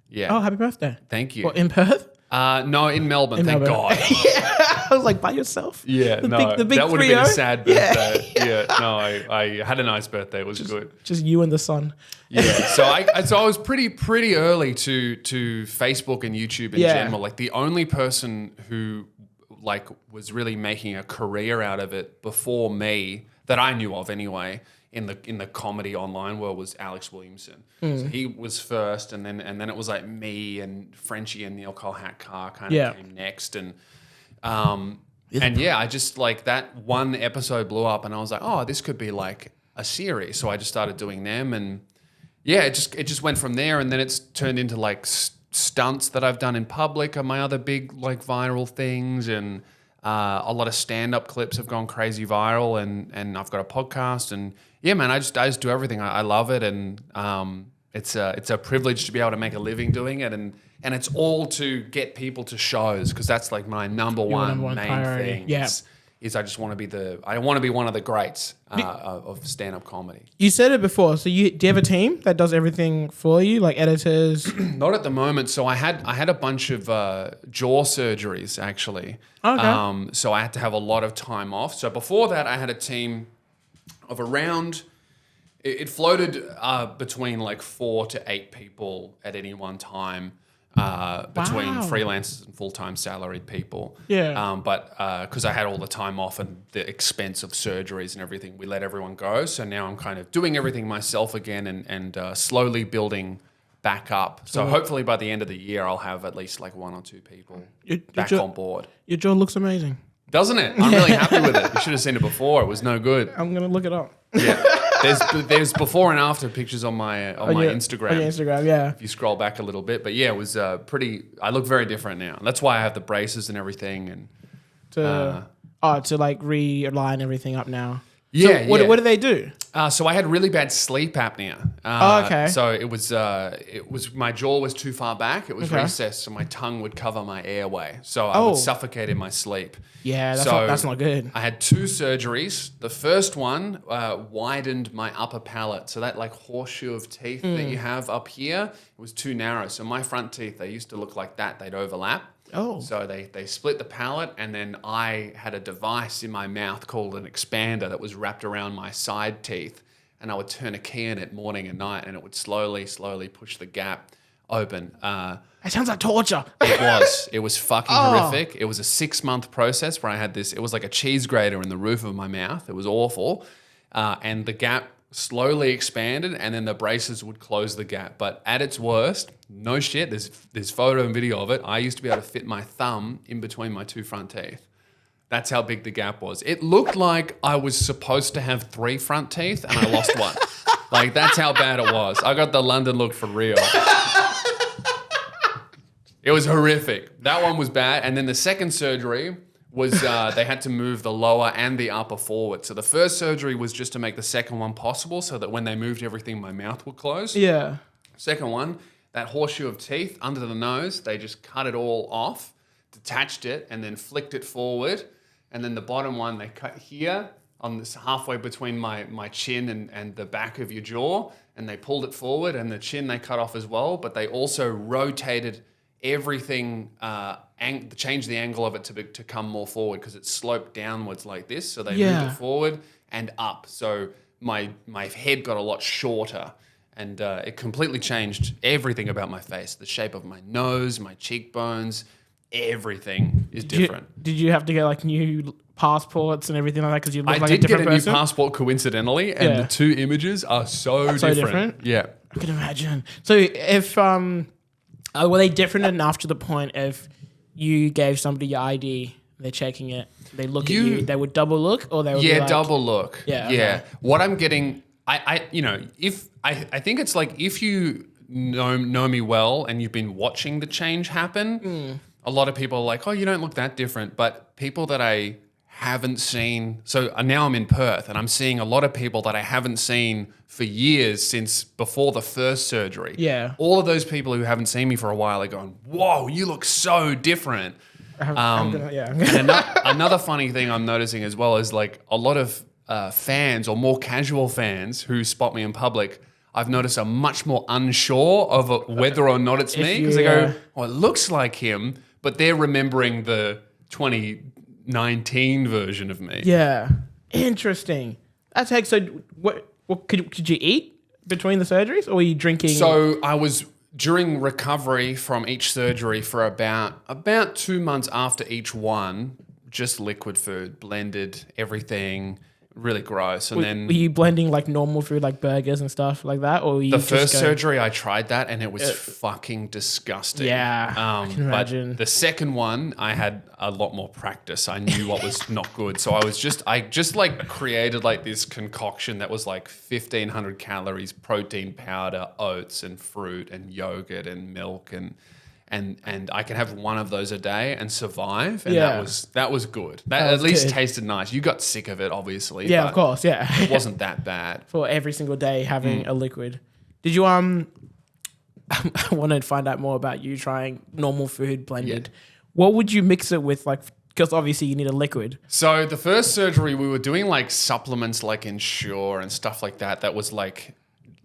Yeah. Oh, happy birthday. Thank you. What, in Perth? No, in Melbourne, thank God. I was like, by yourself? Yeah, the no, big that would have been a 3-0? sad birthday. Yeah, no, I had a nice birthday. It was good. Just you and the sun. Yeah, so I was pretty early to Facebook and YouTube in general. Like the only person who like was really making a career out of it before me that I knew of anyway in the comedy online world was Alex Williamson. So he was first, and then it was like me and Frenchie and Neil Colhatkar kind of came next, and I just like that one episode blew up, and I was like, oh, this could be like a series. So I just started doing them, and it just went from there, and then it's turned into like stunts that I've done in public are my other big like viral things, and a lot of stand-up clips have gone crazy viral, and I've got a podcast, and yeah, man, I just do everything. I love it, and it's a privilege to be able to make a living doing it, and it's all to get people to shows, because that's like my number one main priority. thing. Yeah. Is I just want to be one of the greats of stand-up comedy. You said it before. So do you have a team that does everything for you, like editors? Not at the moment. So I had a bunch of jaw surgeries actually. Okay. So I had to have a lot of time off. So before that, I had a team of around. It floated between like 4 to 8 people at any one time. Between freelancers and full-time salaried people. Yeah. But because I had all the time off and the expense of surgeries and everything, we let everyone go. So now I'm kind of doing everything myself again and slowly building back up. So hopefully by the end of the year, I'll have at least like 1 or 2 people back on board. Your jaw looks amazing. Doesn't it? I'm really happy with it. You should have seen it before. It was no good. I'm going to look it up. Yeah. There's before and after pictures on my Instagram. On your Instagram, yeah. If you scroll back a little bit, but yeah, it was pretty. I look very different now. That's why I have the braces and everything, and to like realign everything up now. Yeah. So what do they do? So I had really bad sleep apnea. Okay. So it was my jaw was too far back. It was recessed, so my tongue would cover my airway. So I would suffocate in my sleep. Yeah, that's not good. I had 2 surgeries. The first one widened my upper palate. So that like horseshoe of teeth that you have up here, it was too narrow. So my front teeth, they used to look like that. They'd overlap. Oh. So they split the palate, and then I had a device in my mouth called an expander that was wrapped around my side teeth, and I would turn a key in it morning and night, and it would slowly push the gap open. It sounds like torture. It was fucking horrific. It was a 6-month process where I had this, it was like a cheese grater in the roof of my mouth. It was awful. And the gap slowly expanded, and then the braces would close the gap. But at its worst, no shit, there's photo and video of it. I used to be able to fit my thumb in between my 2 front teeth. That's how big the gap was. It looked like I was supposed to have 3 front teeth and I lost one. Like, that's how bad it was. I got the London look for real. It was horrific. That one was bad. And then the second surgery was they had to move the lower and the upper forward. So the first surgery was just to make the second one possible so that when they moved everything, my mouth would close. Yeah. Second one, that horseshoe of teeth under the nose, they just cut it all off, detached it, and then flicked it forward. And then the bottom one, they cut here on this halfway between my chin and the back of your jaw, and they pulled it forward, and the chin they cut off as well, but they also rotated everything, changed the angle of it to come more forward because it sloped downwards like this. So they moved it forward and up. So my head got a lot shorter, and it completely changed everything about my face. The shape of my nose, my cheekbones, everything is different. Did you have to get like new passports and everything like that because you look I like a did get different a person? new passport coincidentally, and the 2 images are so different. Yeah. I can imagine. So if were they different enough to the point if you gave somebody your ID, they're checking it, they look at you, they would double look, or they would be like, double look. Yeah, Yeah. okay. What I'm getting, I think it's like if you know me well and you've been watching the change happen, a lot of people are like, oh, you don't look that different. But people that I haven't seen, so now I'm in Perth and I'm seeing a lot of people that I haven't seen for years since before the first surgery. Yeah. All of those people who haven't seen me for a while are going, whoa, you look so different. Another funny thing I'm noticing as well is like a lot of fans or more casual fans who spot me in public, I've noticed are much more unsure of whether or not it's me because they go, oh, it looks like him, but they're remembering the 2019 version of me. Yeah. Interesting. That's heck. So what could you eat between the surgeries, or were you drinking? So I was during recovery from each surgery for about 2 months after each one, just liquid food, blended everything, really gross. And then were you blending like normal food, like burgers and stuff like that, or were you the first surgery I tried that and it was fucking disgusting. Yeah, I can imagine. But the second one I had a lot more practice. I knew what was not good, so I just like created like this concoction that was like 1,500 calories, protein powder, oats and fruit and yogurt and milk and I can have one of those a day and survive. And that was good. That at least tasted nice. You got sick of it, obviously. Yeah, of course. Yeah, it wasn't that bad. For every single day having a liquid. Did you I want to find out more about you trying normal food blended. Yeah. What would you mix it with? Like, because obviously you need a liquid. So the first surgery we were doing like supplements like Ensure and stuff like that. That was like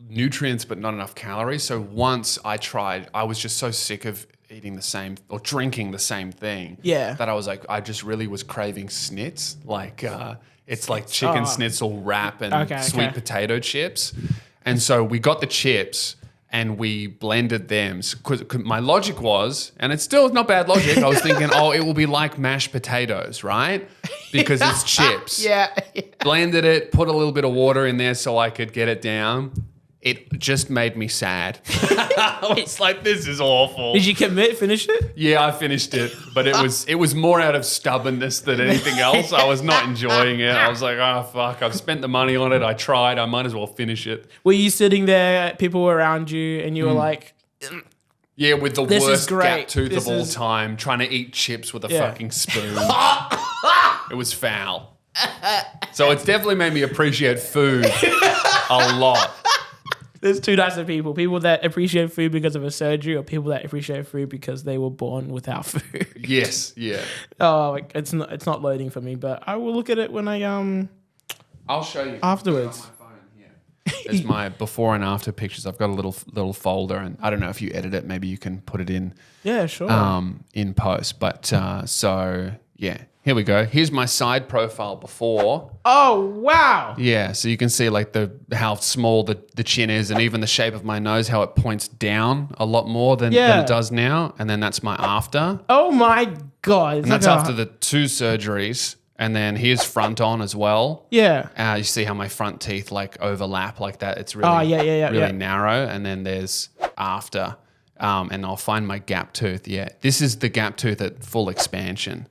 nutrients but not enough calories. So once I tried, I was just so sick of eating the same or drinking the same thing. Yeah. That I was like, I just really was craving snits. Like it's like chicken schnitzel wrap and sweet potato chips. And so we got the chips and we blended them. Cause my logic was, and it's still not bad logic, I was thinking, oh, it will be like mashed potatoes, right? Because it's chips. Yeah. Blended it, put a little bit of water in there so I could get it down. It just made me sad. I was like, this is awful. Did you finish it? Yeah, I finished it, but it was more out of stubbornness than anything else. I was not enjoying it. I was like, oh, fuck, I've spent the money on it. I tried. I might as well finish it. Were you sitting there, people were around you, and you were like... Yeah, with the worst gap tooth This of all is- time, trying to eat chips with a fucking spoon. It was foul. So it's definitely made me appreciate food a lot. There's two types of people. People that appreciate food because of a surgery, or people that appreciate food because they were born without food. Yes, yeah. Oh, like, it's not loading for me, but I will look at it when I I'll show you afterwards. On my phone here. There's my before and after pictures. I've got a little folder, and I don't know if you edit it. Maybe you can put it in. Yeah, sure. In post, but so yeah. Here we go. Here's my side profile before. Oh, wow. Yeah, so you can see like how small the chin is, and even the shape of my nose, how it points down a lot more than it does now. And then that's my after. Oh my God. And that's after the 2 surgeries. And then here's front on as well. Yeah. You see how my front teeth like overlap like that. It's really, really narrow. And then there's after. And I'll find my gap tooth. Yeah, this is the gap tooth at full expansion.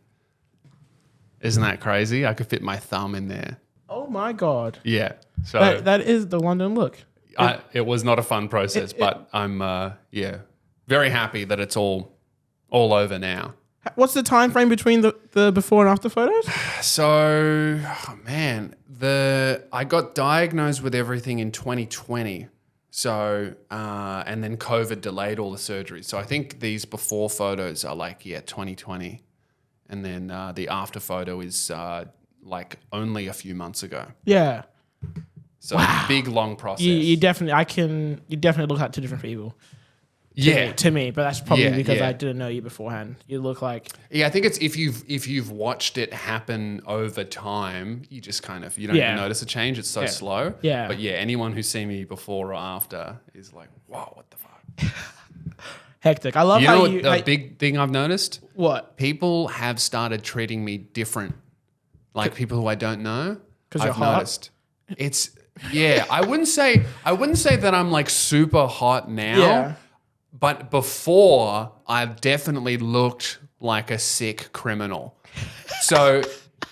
Isn't that crazy? I could fit my thumb in there. Oh my God. Yeah. So That is the London look. it was not a fun process, but I'm very happy that it's all over now. What's the time frame between the before and after photos? So, man, I got diagnosed with everything in 2020. So, and then COVID delayed all the surgeries. So I think these before photos are 2020. And then the after photo is only a few months ago. Yeah. So big, long process. You definitely look like two different people. To me, but that's probably because I didn't know you beforehand. You look like I think it's if you've watched it happen over time, you just kind of you don't even notice a change. It's so slow. Yeah. But anyone who's seen me before or after is like, whoa, what the fuck? hectic. I love You how know you what, a big thing I've noticed? what? People have started treating me different, like people who I don't know. 'Cause you're I've hot? noticed. It's I wouldn't say that I'm like super hot now. Yeah. But before, I've definitely looked like a sick criminal. So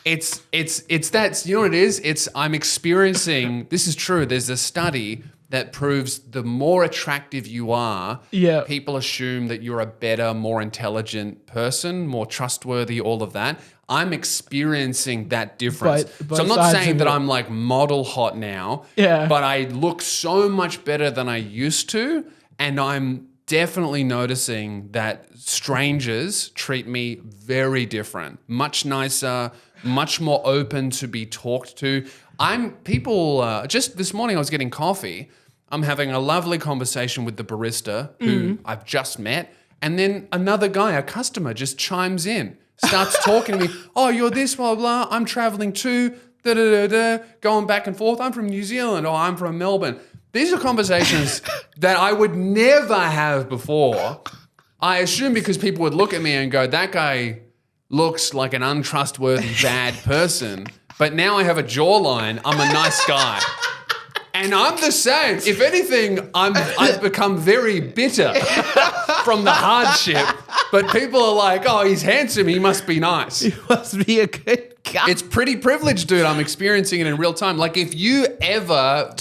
it's that, you know what it is? I'm experiencing, this is true, there's a study that proves the more attractive you are, people assume that you're a better, more intelligent person, more trustworthy, all of that. I'm experiencing that difference. But so I'm not saying that I'm like model hot now, but I look so much better than I used to, and I'm definitely noticing that strangers treat me very different, much nicer, much more open to be talked to. Just this morning I was getting coffee. I'm having a lovely conversation with the barista who I've just met. And then another guy, a customer, just chimes in, starts talking to me. Oh, you're this, blah, blah, I'm traveling too, going back and forth. I'm from New Zealand. Oh, I'm from Melbourne. These are conversations that I would never have before. I assume because people would look at me and go, that guy looks like an untrustworthy, bad person. But now I have a jawline. I'm a nice guy. And I'm the same. If anything, I've become very bitter from the hardship. But people are like, oh, he's handsome. He must be nice. He must be a good guy. It's pretty privileged, dude. I'm experiencing it in real time. Like if you ever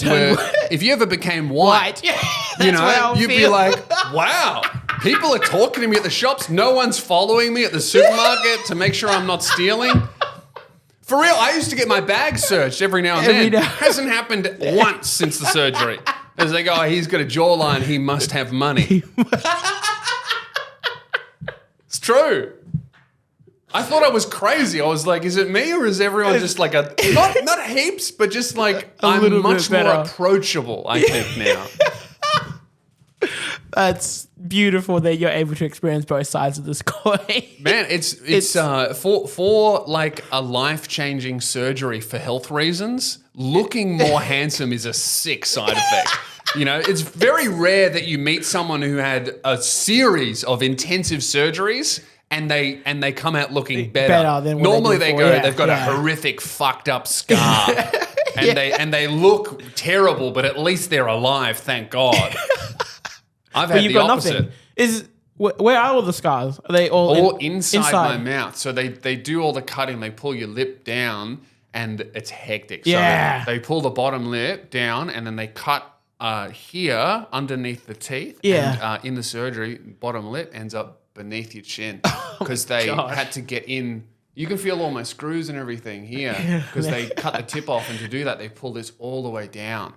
became white, you'd be like, wow, people are talking to me at the shops. No one's following me at the supermarket to make sure I'm not stealing. For real, I used to get my bag searched every now and then. Hasn't happened once since the surgery. It's like, oh, he's got a jawline. He must have money. It's true. I thought I was crazy. I was like, is it me or is everyone just like not heaps, but just like I'm much more approachable, I think now. That's beautiful that you're able to experience both sides of this coin. Man, it's for like a life-changing surgery for health reasons, looking more handsome is a sick side effect. You know, it's very rare that you meet someone who had a series of intensive surgeries and they come out looking better than what normally they go. They've got a horrific, fucked up scar, and they look terrible, but at least they're alive. Thank God. I've had the opposite. Where are all the scars? Are they all inside my mouth? So they do all the cutting. They pull your lip down, and it's hectic. Yeah. So they pull the bottom lip down, and then they cut here underneath the teeth. Yeah. And in the surgery, bottom lip ends up beneath your chin because they had to get in. You can feel all my screws and everything here because they cut the tip off, and to do that, they pull this all the way down.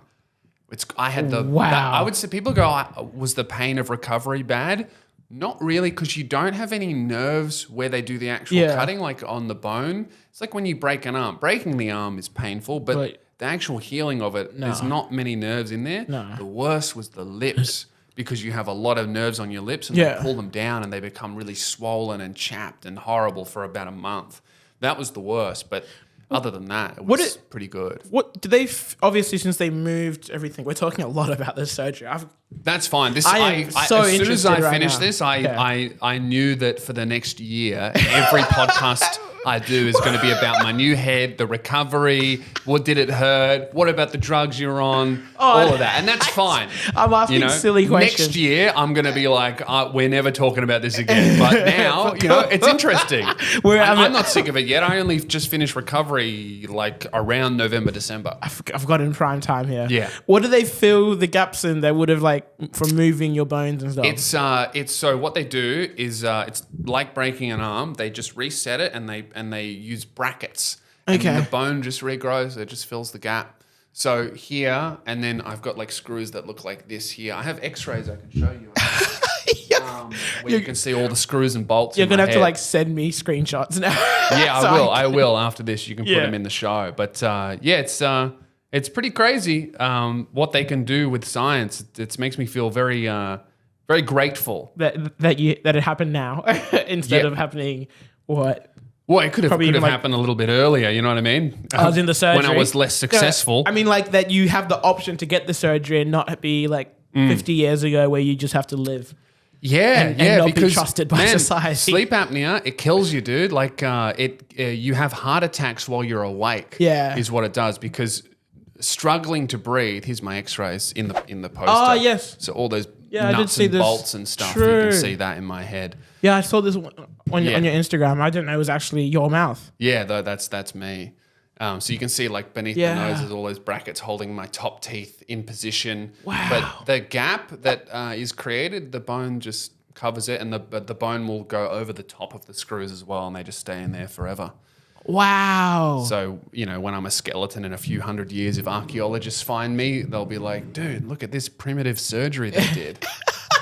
I had I would say people go, was the pain of recovery bad? Not really, because you don't have any nerves where they do the actual cutting, like on the bone. It's like when you break an arm. Breaking the arm is painful, but the actual healing of it, there's not many nerves in there. No. The worst was the lips, because you have a lot of nerves on your lips, and they pull them down and they become really swollen and chapped and horrible for about a month. That was the worst, but other than that, it was pretty good. What do they obviously, since they moved everything, we're talking a lot about this surgery. I've That's fine. This I am so as soon as I interested right finish now. this, Yeah. I knew that for the next year, every podcast I do is going to be about my new head, the recovery, what did it hurt, what about the drugs you're on, all of that, and that's fine. I'm asking silly questions. Next year, I'm going to be like, we're never talking about this again. But now, it's interesting. I'm not sick of it yet. I only just finished recovery like around November, December. I've got in prime time here. Yeah. What do they fill the gaps in that would have like from moving your bones and stuff? It's so what they do is it's like breaking an arm. They just reset it and they use brackets. And Okay. then the bone just regrows. It just fills the gap. So here, and then I've got like screws that look like this here. I have X-rays I can show you. Where you can see all the screws and bolts. You're in gonna my have to head. like send me screenshots now. Yeah, So I will after this. You can put Yeah. them in the show. But it's pretty crazy what they can do with science. It makes me feel very very grateful. that it happened now instead Yeah. of happening what? Well, it could have Probably even, like- happened a little bit earlier. You know what I mean? I was in the surgery when I was less successful. No, I mean, like that you have the option to get the surgery and not be like 50 years ago where you just have to live. Yeah, and yeah, not be because trusted by society. Sleep apnea, it kills you, dude. Like you have heart attacks while you're awake. Yeah. is what it does because struggling to breathe. Here's my X-rays in the poster. Oh, yes. So all those Yeah, I did nuts see and this. bolts and stuff. You True. can see that in my head. Yeah, I saw this on Yeah. your Instagram. I didn't know it was actually your mouth. Yeah, though that's me. So you can see like beneath Yeah. the nose, there's all those brackets holding my top teeth in position. Wow. But the gap that is created, the bone just covers it, and the bone will go over the top of the screws as well, and they just stay in there forever. Wow. So, when I'm a skeleton in a few hundred years, if archaeologists find me, they'll be like, dude, look at this primitive surgery they did.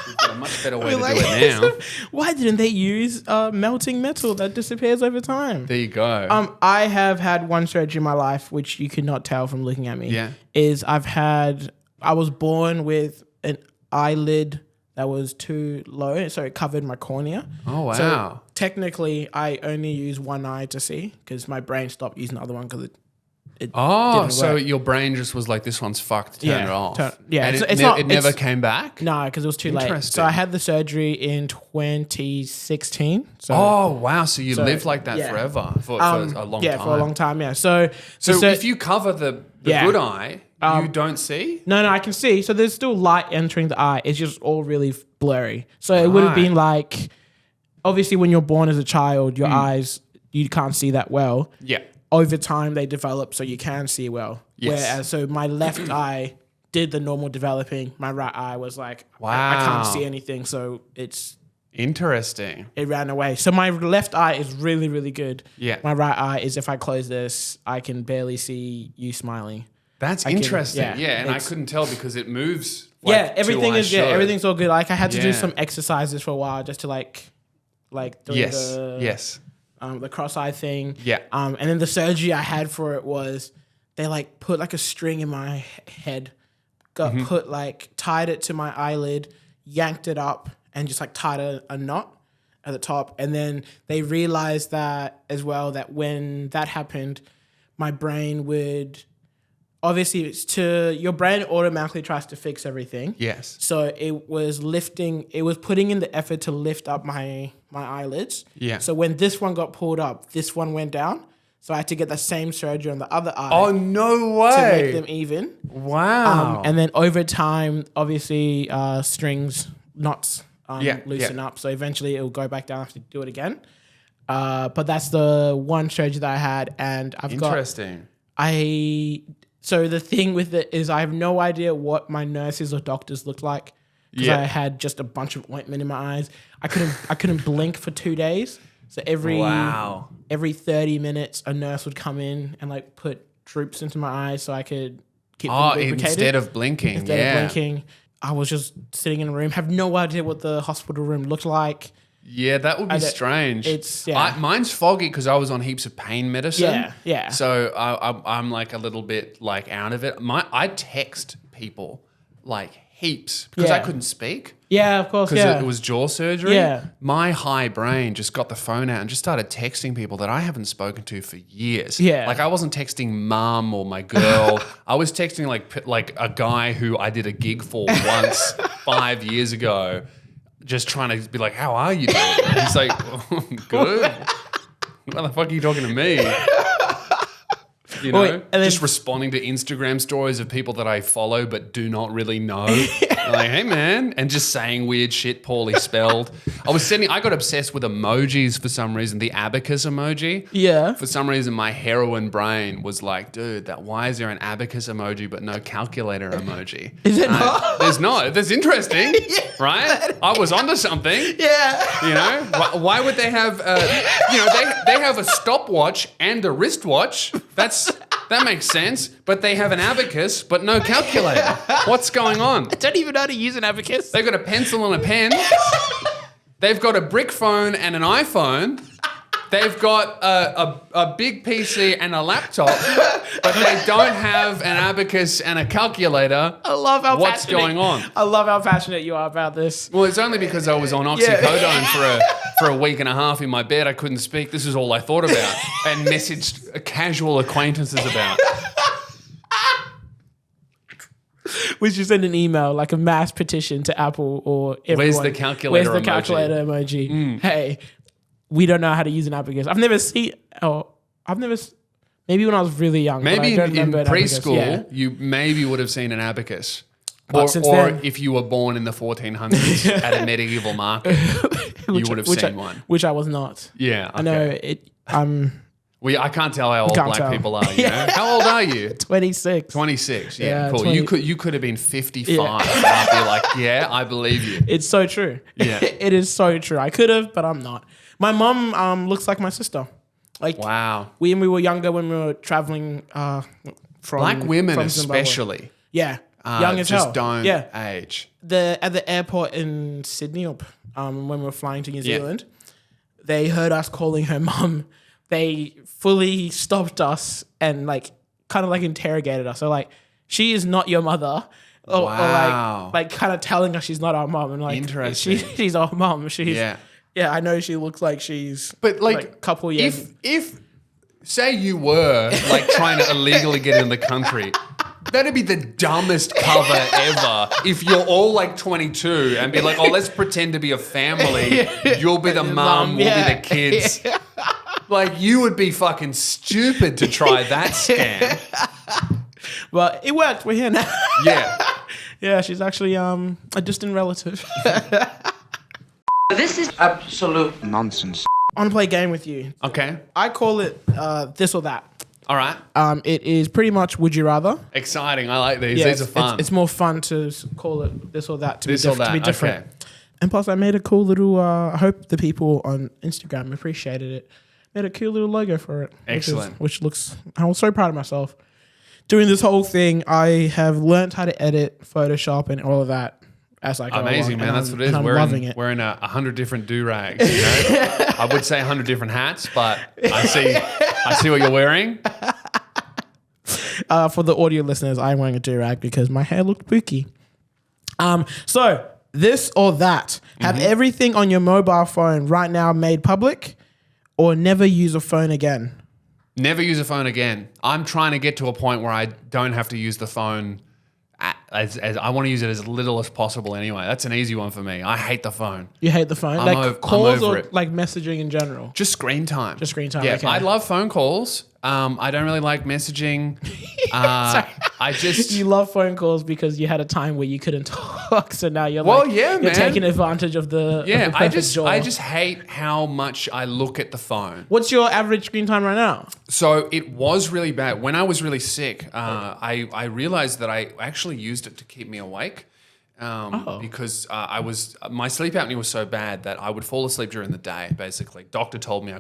We've got a much better way to do it now. Why didn't they use melting metal that disappears over time? There you go. I have had one surgery in my life, which you could not tell from looking at me. Yeah. I was born with an eyelid that was too low, so it covered my cornea. Oh, wow. So technically, I only use one eye to see because my brain stopped using the other one because it didn't So work. your brain just was like, this one's fucked, turn it off. And it never came back? No, because it was too late. Interesting. So I had the surgery in 2016. So Oh, wow. So you lived like that yeah. forever for a long time. Yeah, for a long time, yeah. So if you cover the Yeah. good eye, you don't see? No, I can see. So there's still light entering the eye. It's just all really blurry. So it would have been like, obviously when you're born as a child, your eyes, you can't see that well. Yeah. Over time, they develop so you can see well. Yes. Whereas, so my left eye did the normal developing. My right eye was like, I Wow. can't see anything. So Interesting. it ran away. So my left eye is really, really good. Yeah. My right eye is if I close this, I can barely see you smiling. That's can- interesting. yeah, Yeah, and I it's- couldn't tell because it moves. Everything's all good. Like I had to do Yeah. some exercises for a while just to like do Yes. the cross-eye thing. Yeah. And then the surgery I had for it was they like put like a string in my head, tied it to my eyelid, yanked it up, and just like tied a knot at the top. And then they realized that as well, that when that happened, my brain would obviously your brain automatically tries to fix everything. Yes. So it was putting in the effort to lift up my eyelids. Yeah. So when this one got pulled up, this one went down. So I had to get the same surgery on the other eye Oh, no to way. make them even. Wow. And then over time, obviously, knots Yeah, loosen yeah. up. So eventually it'll go back down. I have to do it again. But that's the one surgery that I had. And Interesting. So the thing with it is I have no idea what my nurses or doctors looked like because Yeah. I had just a bunch of ointment in my eyes. I couldn't blink for 2 days. So every 30 minutes, a nurse would come in and like put droops into my eyes so I could keep them lubricated. Instead of blinking. Instead of blinking, I was just sitting in a room, have no idea what the hospital room looked like. Yeah, that would be strange. Mine's foggy because I was on heaps of pain medicine. Yeah, yeah. So I'm like a little bit like out of it. I text people like heaps because I Yeah. couldn't speak. Yeah, of course, Because yeah. it was jaw surgery. Yeah. My high brain just got the phone out and just started texting people that I haven't spoken to for years. Yeah. Like I wasn't texting mum or my girl. I was texting like a guy who I did a gig for once. 5 years ago, just trying to be like, how are you doing? And he's like, oh, good. What the fuck are you talking to me? You know, and then, just responding to Instagram stories of people that I follow but do not really know. Like, hey man, and just saying weird shit poorly spelled. I got obsessed with emojis for some reason. The abacus emoji. Yeah. For some reason, my heroin brain was like, dude, why is there an abacus emoji but no calculator emoji? Is it not? There's not. That's interesting, right? I was onto something. Yeah. You know, why would they have? They have a stopwatch and a wristwatch. That makes sense. But they have an abacus, but no calculator. What's going on? I don't even know how to use an abacus. They've got a pencil and a pen. They've got a brick phone and an iPhone. They've got a big PC and a laptop, but they don't have an abacus and a calculator. I love how What's passionate- going on? I love how passionate you are about this. Well, it's only because I was on oxycodone for a week and a half in my bed. I couldn't speak. This is all I thought about and messaged casual acquaintances about. We should send an email, like a mass petition to Apple or everyone. Where's the calculator Where's the emoji? calculator emoji? Hey, we don't know how to use an abacus. Maybe when I was really young. but Maybe I don't in remember an abacus. preschool, Yeah. you maybe would have seen an abacus. But since or then- if you were born in the 1400s at a medieval market, you would have seen one. Which I was not. Yeah, I know it. I'm I can't tell how old Can't black tell. people are. You know? How old are you? 26. 26. Yeah, Yeah, cool. 20 You could have been 55. Yeah. And I'd be like, yeah, I believe you. It's so true. Yeah. It is so true. I could have, but I'm not. My mum looks like my sister. Like Wow. when we were younger, when we were traveling from Black women from Zimbabwe. especially Yeah. Young as just hell. don't Yeah. age. At the airport in Sydney, when we were flying to New Zealand, they heard us calling her mum. They fully stopped us and kind of interrogated us. So she is not your mother. Wow. Or like kind of telling us she's not our mum. And Interesting. she's our mum. She's Yeah. I know she looks like she's But a couple years. if say you were trying to illegally get in the country, that'd be the dumbest cover ever. If you're all 22 and be like, oh, let's pretend to be a family. You'll be the mum, we'll be the kids. You would be fucking stupid to try that scam. Well, it worked. We're here now. Yeah. Yeah, she's actually a distant relative. This is absolute nonsense. I want to play a game with you. Okay. I call it this or that. All right. It is pretty much would you rather. Exciting. I like these. Yeah, These are fun. It's more fun to call it this or that to This be or to be that, different. okay. And plus, I made a cool little. I hope the people on Instagram appreciated it. Made a cool little logo for it. Excellent. Which looks. I was so proud of myself. Doing this whole thing, I have learned how to edit Photoshop and all of that as I go Amazing, along, man. and That's what it is. and I'm We're loving in, it. We're in 100 different do-rags. You know? I would say 100 different hats, but I see what you're wearing. For the audio listeners, I'm wearing a do-rag because my hair looked pooky. So this or that. Have everything on your mobile phone right now made public, or never use a phone again. Never use a phone again. I'm trying to get to a point where I don't have to use the phone as I want to use it as little as possible anyway. That's an easy one for me. I hate the phone. You hate the phone? I'm calls over or it. messaging in general? Just screen time. Just screen time, Yeah, okay. I love phone calls. I don't really like messaging. I just... You love phone calls because you had a time where you couldn't talk, so now you're yeah, you're man. taking advantage of the Yeah, of the I perfect just jaw. I just hate how much I look at the phone. What's your average screen time right now? So it was really bad. When I was really sick, I realized that I actually used it to keep me awake. Because my sleep apnea was so bad that I would fall asleep during the day. Basically, doctor told me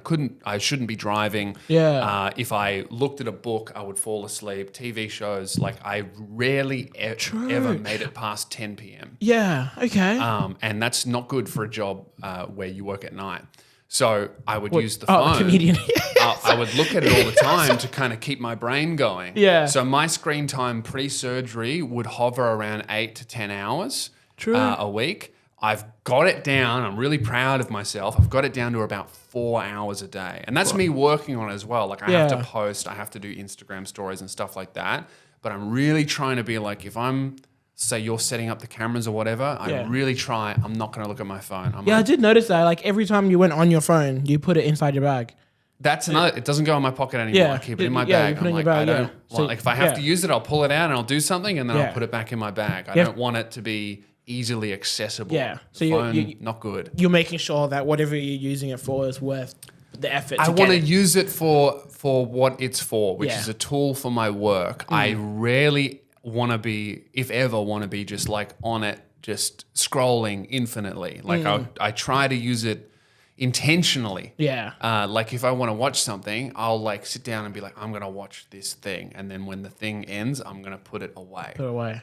I shouldn't be driving. Yeah. If I looked at a book, I would fall asleep. TV shows, I rarely ever made it past 10 p.m. Yeah. Okay. And that's not good for a job where you work at night. So I would use the phone. Oh, a comedian. I would look at it all the time to kind of keep my brain going. Yeah. So my screen time pre-surgery would hover around 8 to 10 hours a week. I've got it down. I'm really proud of myself. I've got it down to about 4 hours a day. And that's me working on it as well. I have to post, I have to do Instagram stories and stuff like that. But I'm really trying to be if I'm say you're setting up the cameras or whatever, I really try. I'm not going to look at my phone. I did notice that. Like every time you went on your phone, you put it inside your bag. That's another. It doesn't go in my pocket anymore. Yeah. I keep it in my Yeah, bag. you put it I'm in like, your I bag, don't want. Like if I have to use it, I'll pull it out and I'll do something, and then I'll put it back in my bag. I don't want it to be easily accessible. Yeah. So phone, not good. You're making sure that whatever you're using it for is worth the effort. I want to use it for what it's for, which Yeah. is a tool for my work. I rarely want to be, if ever, want to be just like on it, just scrolling infinitely. Like I try to use it intentionally. Yeah. Like if I want to watch something, I'll like sit down and be like, I'm going to watch this thing. And then when the thing ends, I'm going to put it away.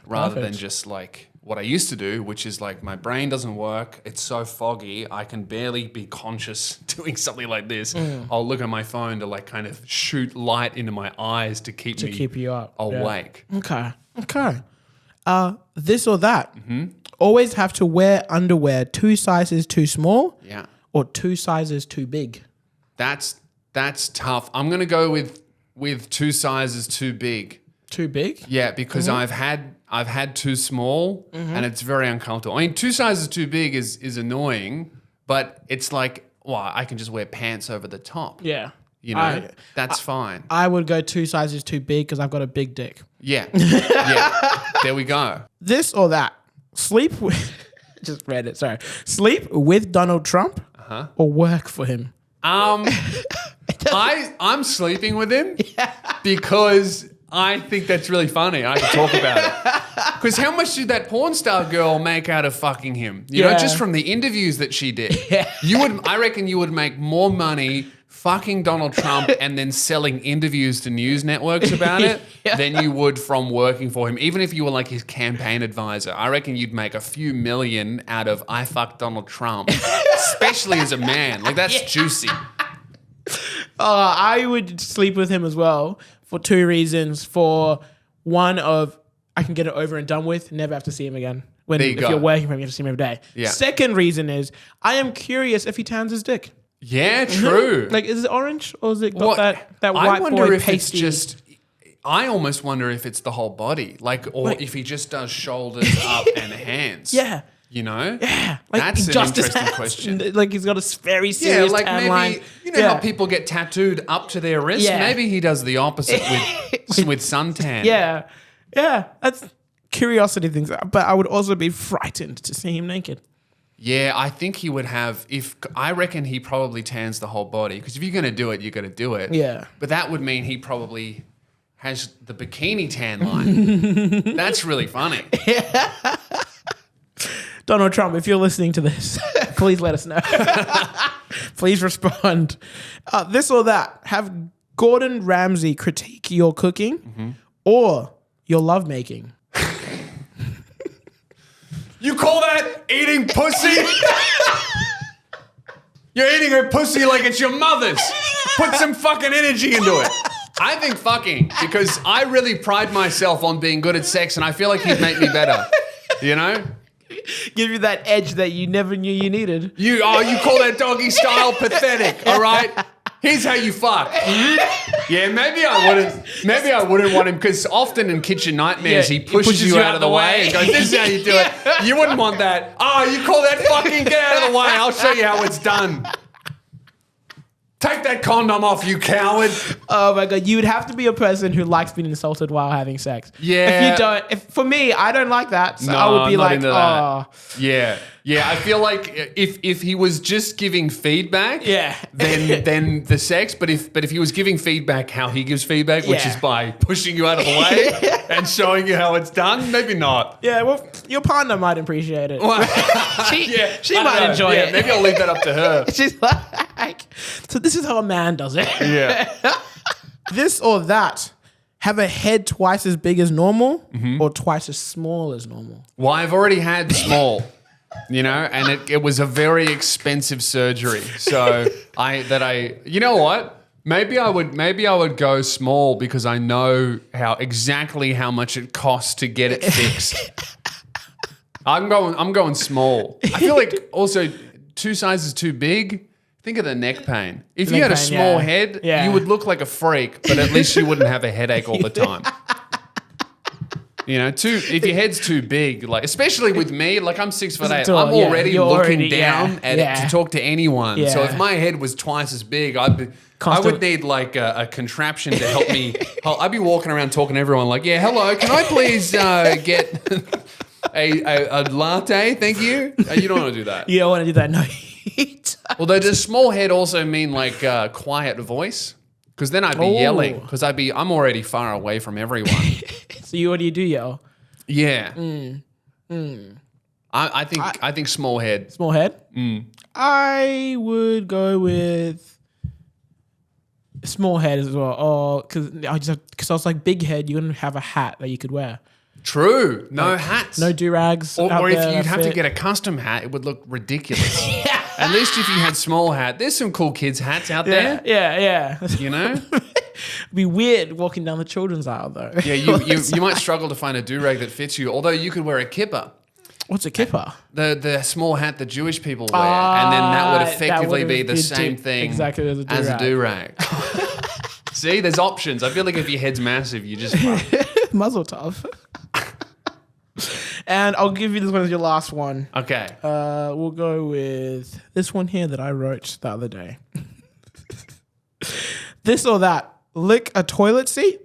Rather than just like what I used to do, which is like my brain doesn't work. It's so foggy. I can barely be conscious doing something like this. I'll look at my phone to like kind of shoot light into my eyes to keep you up awake. Yeah. Okay. This or that. Always have to wear underwear 2 sizes too small. Yeah. Or 2 sizes too big. That's tough. I'm gonna go with 2 sizes too big. Too big? Yeah, because I've had too small and it's very uncomfortable. I mean, 2 sizes too big is annoying, but it's like, well, I can just wear pants over the top. Yeah. You know, that's fine. I would go 2 sizes too big because I've got a big dick. Yeah. Yeah. There we go. This or that. Sleep with just read it, sorry. Sleep with Donald Trump or work for him. I'm sleeping with him because I think that's really funny. I can talk about it. Because how much did that porn star girl make out of fucking him? You know, just from the interviews that she did. I reckon you would make more money fucking Donald Trump and then selling interviews to news networks about it than you would from working for him. Even if you were like his campaign advisor, I reckon you'd make a few million out of I fucked Donald Trump, especially as a man. Like that's juicy. I would sleep with him as well for 2 reasons. For one of I can get it over and done with, never have to see him again. If you're working for him, you have to see him every day. Yeah. Second reason is I am curious if he tans his dick. Yeah, true. Like, is it orange or is it got that white I wonder boy if pasty? it's just. I almost wonder if it's the whole body, if he just does shoulders up and hands. Yeah. You know? Yeah. Like That's an interesting question. Like he's got a very serious tan maybe line. you know how people get tattooed up to their wrist. Yeah. Maybe he does the opposite with suntan. Yeah. Yeah. That's curiosity things. But I would also be frightened to see him naked. Yeah, I think he would have. I reckon he probably tans the whole body because if you're going to do it, you're going to do it. Yeah. But that would mean he probably has the bikini tan line. That's really funny. Donald Trump, if you're listening to this, please let us know. Please respond. This or that. Have Gordon Ramsay critique your cooking or your lovemaking. You call that eating pussy? You're eating her pussy like it's your mother's. Put some fucking energy into it. I think fucking, because I really pride myself on being good at sex and I feel like he'd make me better. You know? Give you that edge that you never knew you needed. You call that doggy style pathetic, all right? Here's how you fuck. Yeah, maybe I wouldn't want him because often in Kitchen Nightmares he pushes you out of the way and goes, this is how you do it. You wouldn't want that. Oh, you call that fucking get out of the way. I'll show you how it's done. Take that condom off, you coward. Oh my God. You would have to be a person who likes being insulted while having sex. Yeah. For me, I don't like that. So No, I would be I'm not like, into that. Yeah. Yeah, I feel like if he was just giving feedback, then the sex. But if he was giving feedback, how he gives feedback, which is by pushing you out of the way and showing you how it's done, maybe not. Yeah, well, your partner might appreciate it. She I don't might know. enjoy it. Maybe I'll leave that up to her. She's like, so this is how a man does it. Yeah. This or that. Have a head twice as big as normal or twice as small as normal. Well, I've already had small. You know, and it was a very expensive surgery. So you know what? Maybe I would go small because I know exactly how much it costs to get it fixed. I'm going small. I feel like also 2 sizes too big. Think of the neck pain. If you had a small head, you would look like a freak, but at least you wouldn't have a headache all the time. You know, if your head's too big, like especially with me, like I'm 6'8", tall, I'm yeah. already You're looking already- down yeah, at yeah. it to talk to anyone. So Yeah. if my head was twice as big, I would need like a contraption to help me. I'd be walking around talking to everyone like, yeah, hello, can I please get a latte? Thank you. You don't want to do that. You don't want to do that, no. Although does small head also mean like quiet voice? Because then I'd be yelling. Because I'm already far away from everyone. So what do you do, yell? Yeah. I think small head. Small head? I would go with small head as well. Oh, because I was like, big head, you wouldn't have a hat that you could wear. True. No hats. No do-rags. Or if you'd have to get a custom hat, it would look ridiculous. At least if you had small hat, there's some cool kids' hats out there. Yeah. You know? It'd be weird walking down the children's aisle though. Yeah, you might struggle to find a do-rag that fits you, although you could wear a kippah. What's a kippah? The small hat that Jewish people wear, and then that would effectively be the same thing exactly as a do-rag. See, there's options. I feel like if your head's massive, you just... Muzzle tough. And I'll give you this one as your last one. Okay. We'll go with this one here that I wrote the other day. This or that. Lick a toilet seat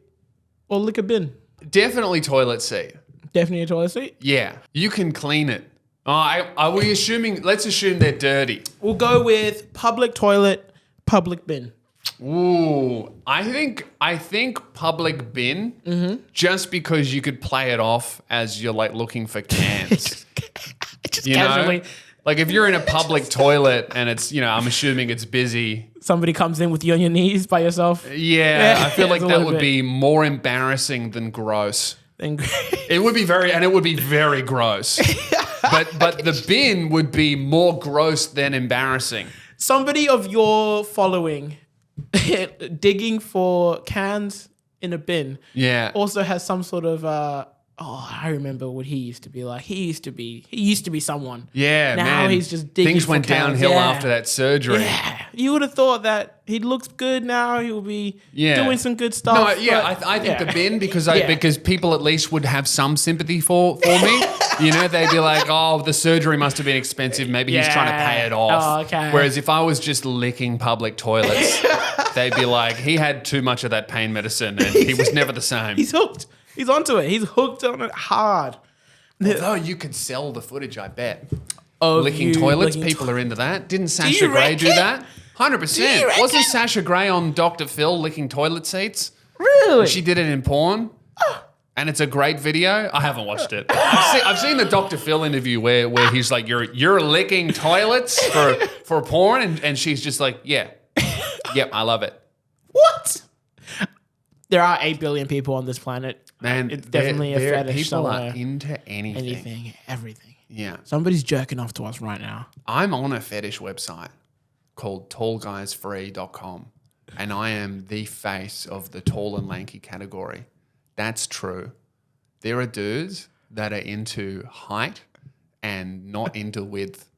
or lick a bin? Definitely toilet seat. Definitely a toilet seat? Yeah. You can clean it. Let's assume they're dirty. We'll go with public toilet, public bin. Ooh, I think public bin, just because you could play it off as you're like looking for cans. Just you casually. know? Like if you're in a public toilet and it's, I'm assuming it's busy. Somebody comes in with you on your knees by yourself. Yeah, I feel like It's a that little would bit. be more embarrassing than gross. Then It would be very gross. But the bin would be more gross than embarrassing. somebody of your following digging for cans in a bin Yeah. also has some sort of I remember what he used to be like. He used to be someone. Yeah, now man. he's just digging Things for went cans. downhill Yeah. after that surgery. Yeah, you would have thought that he looks good now. He will be doing some good stuff. No, yeah, but- I think the bin because Yeah. because people at least would have some sympathy for me. They'd be like, oh, the surgery must have been expensive. Maybe he's trying to pay it off. Oh, okay. Whereas if I was just licking public toilets, they'd be like, he had too much of that pain medicine and he was never the same. He's hooked. He's onto it. He's hooked on it hard. Although you could sell the footage, I bet. Of Licking you toilets, licking people are into that. Didn't Sasha you Grey do reckon? that? Do you 100%. reckon? Wasn't Sasha Grey on Dr. Phil licking toilet seats? Really? She did it in porn. And it's a great video. I haven't watched it. I've seen the Dr. Phil interview where he's like, you're licking toilets for porn, and she's just like, yeah, yep, I love it. What? There are 8 billion people on this planet. Man, It's definitely a fetish People somewhere. are into anything. Anything, everything. Yeah. Somebody's jerking off to us right now. I'm on a fetish website called tallguysfree.com, and I am the face of the tall and lanky category. That's true. There are dudes that are into height and not into width.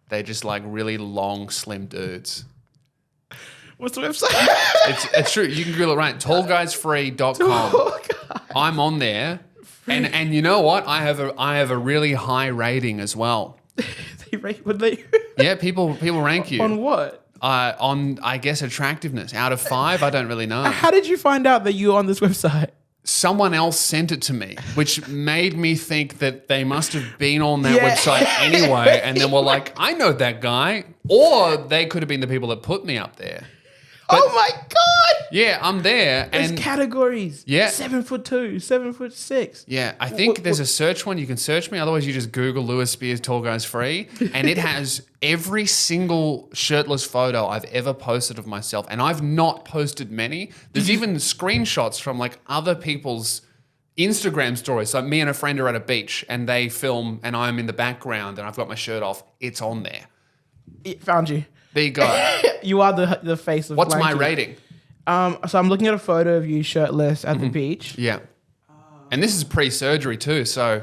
They're just like really long, slim dudes. What's the website? It's true. You can Google it right. Tallguysfree.com. I'm on there. And you know what? I have a really high rating as well. Would they? Yeah, people rank you. On what? On, I guess, attractiveness. Out of 5, I don't really know. How did you find out that you were on this website? Someone else sent it to me, which made me think that they must have been on that website anyway. And then were like, I know that guy. Or they could have been the people that put me up there. Oh my God! Yeah, I'm there. There's And categories. Yeah. 7'2", 7'6". yeah, I think there's a search one. You can search me. Otherwise, you just Google Lewis Spears Tall Guys Free. And it has every single shirtless photo I've ever posted of myself. And I've not posted many. There's even screenshots from like other people's Instagram stories. So me and a friend are at a beach and they film and I'm in the background and I've got my shirt off. It's on there. It found you. There you go. You are the face of What's my lanky. rating? So I'm looking at a photo of you shirtless at the beach. Yeah. And this is pre-surgery too, so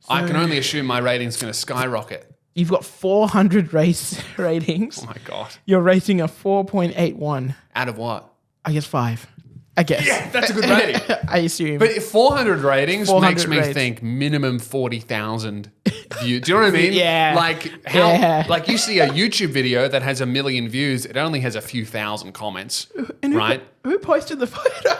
I can only assume my rating's going to skyrocket. You've got 400 ratings. Oh my God. You're rating a 4.81. Out of what? I guess 5. I guess. Yeah, that's a good rating. I assume. But 400 ratings 400 makes me rates. think minimum 40,000 views. Do you know what I mean? Yeah. Like how? Yeah. Like you see a YouTube video that has 1 million views, it only has a few thousand comments, right? Who posted the photo?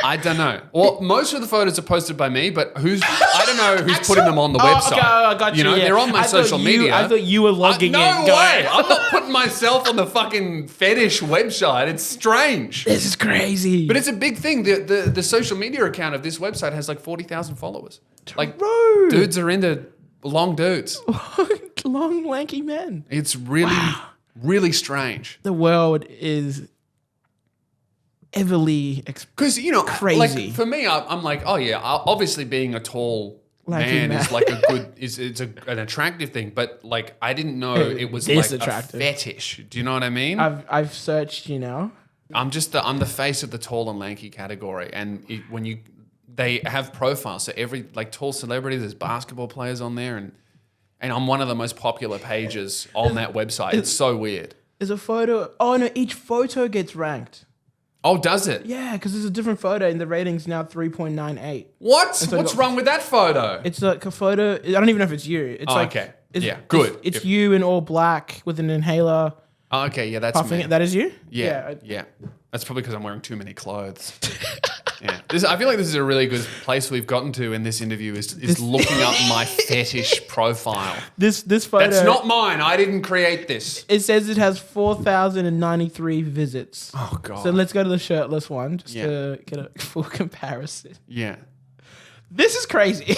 I don't know. Well, most of the photos are posted by me, but I don't know who's putting them on the website. Okay, I got you. You know, yeah. they're on my social media. I thought you were logging no in. way. I'm not putting myself on the fucking fetish website. It's strange. This is crazy. But it's a big thing. The social media account of this website has like 40,000 followers. Like Bro. dudes are into long dudes. Long, lanky men. It's really, really strange. The world is heavily Because, you know, Crazy. like for me, I'm like, oh yeah, obviously being a tall Lanky man man. is like a good, it's an attractive thing. But like, I didn't know it was This like attractive. a fetish. Do you know what I mean? I've searched, you know. I'm the face of the tall and lanky category. And they have profiles. So every like tall celebrity, there's basketball players on there. And I'm one of the most popular pages on that website. It's so weird. There's a photo. Oh no, each photo gets ranked. Oh, does it? Yeah, because there's a different photo and the rating's now 3.98. What? so What's got- wrong with that photo? It's like a photo. I don't even know if it's you. It's like okay. It's, Yeah, good. It's If- you in all black with an inhaler Oh, okay, yeah, that's puffing me. it. That is you. Yeah. That's probably because I'm wearing too many clothes. Yeah. I feel like this is a really good place we've gotten to in this interview is looking up my fetish profile. This photo. That's not mine. I didn't create this. It says it has 4,093 visits. Oh, God. So let's go to the shirtless one just Yeah. to get a full comparison. Yeah. This is crazy.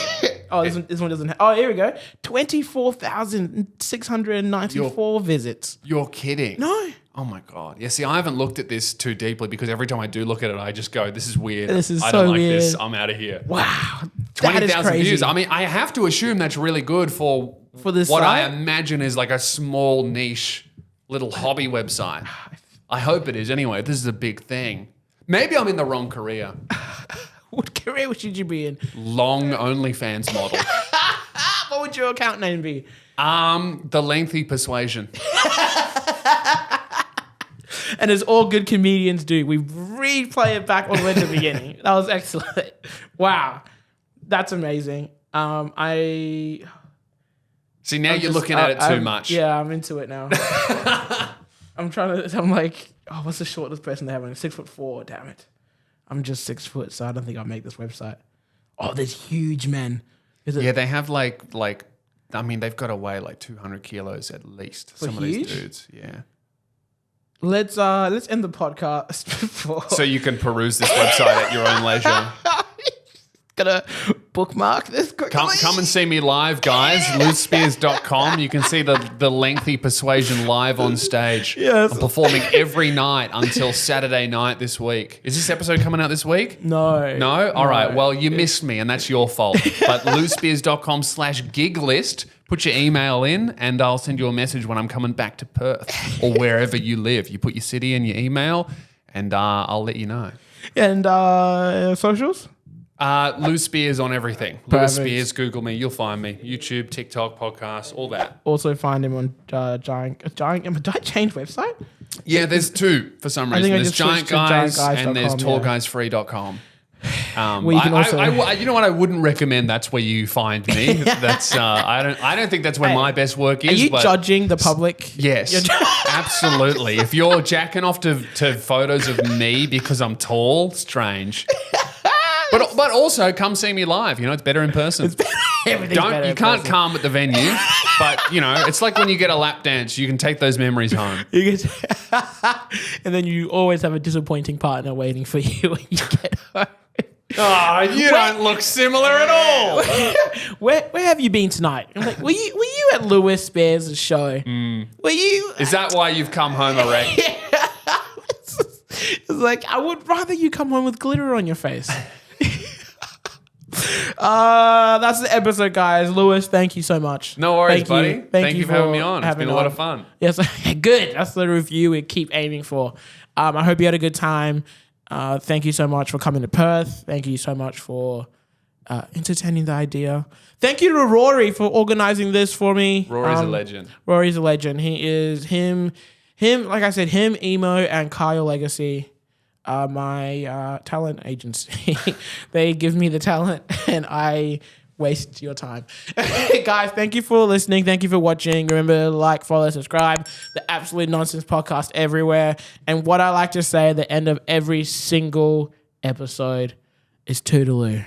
This one doesn't have. Oh, here we go. 24,694 visits. You're kidding. No. Oh, my God. Yeah, see, I haven't looked at this too deeply because every time I do look at it, I just go, this is weird. This is I so don't like weird. this. I'm out of here. Wow. That is 20,000 crazy. views. I mean, I have to assume that's really good for this what I site? imagine is like a small niche little hobby website. I hope it is anyway. This is a big thing. Maybe I'm in the wrong career. What career should you be in? Long OnlyFans model. What would your account name be? The lengthy persuasion. And as all good comedians do, we replay it back all the way to the beginning. That was excellent. Wow. That's amazing. See, now you're looking at it too much. Yeah, I'm into it now. I'm like, oh, what's the shortest person they have? 6'4", damn it. I'm just 6 foot, so I don't think I'll make this website. Oh, there's huge men. Yeah, they have like, I mean, they've got to weigh like 200 kilos at least. Some of huge? these dudes, yeah. Let's end the podcast before. So you can peruse this website at your own leisure. Gonna bookmark this quickly. Come and see me live, guys. LuzSpears.com. You can see the lengthy persuasion live on stage. Yes. I'm performing every night until Saturday night this week. Is this episode coming out this week? No. No? All right. Well, you missed me, and that's your fault. But LuzSpears.com/gig list. Put your email in, and I'll send you a message when I'm coming back to Perth or wherever you live. You put your city in your email, and I'll let you know. And socials? Luz Spears on everything. Luz Spears, Google me, you'll find me. YouTube, TikTok, podcast, all that. Also find him on Giant. Did I change website? Yeah, there's two for some I reason. think I There's just Giant switched to Guys giantguys.com, and there's yeah. tallguysfree.com. Where you can also- you know what? I wouldn't recommend that's where you find me. That's I don't think that's where my best work is. Are you but judging the public? Yes, absolutely. If you're jacking off to photos of me because I'm tall, strange. But also come see me live. You know, it's better in person. Everything's better You in can't person. come at the venue, but you know, it's like when you get a lap dance. You can take those memories home. You get and then you always have a disappointing partner waiting for you when you get home. Oh, you don't look similar at all. Where have you been tonight? I'm like, were you at Lewis Spears' show? Were you? Is that why you've come home erect? It's like, I would rather you come home with glitter on your face. That's the episode, guys. Lewis, thank you so much. No worries, Thank you. buddy. Thank you for having me on. It's been a lot of fun. Yes, good. That's the review we keep aiming for. I hope you had a good time. Thank you so much for coming to Perth. Thank you so much for entertaining the idea. Thank you to Rory for organizing this for me. Rory's a legend. Rory's a legend. He is him, like I said, him, Emo, and Kyle Legacy. my talent agency. They give me the talent and I waste your time. Guys, thank you for listening. Thank you for watching. Remember to like, follow, subscribe. The Absolute Nonsense Podcast everywhere. And what I like to say at the end of every single episode is toodaloo.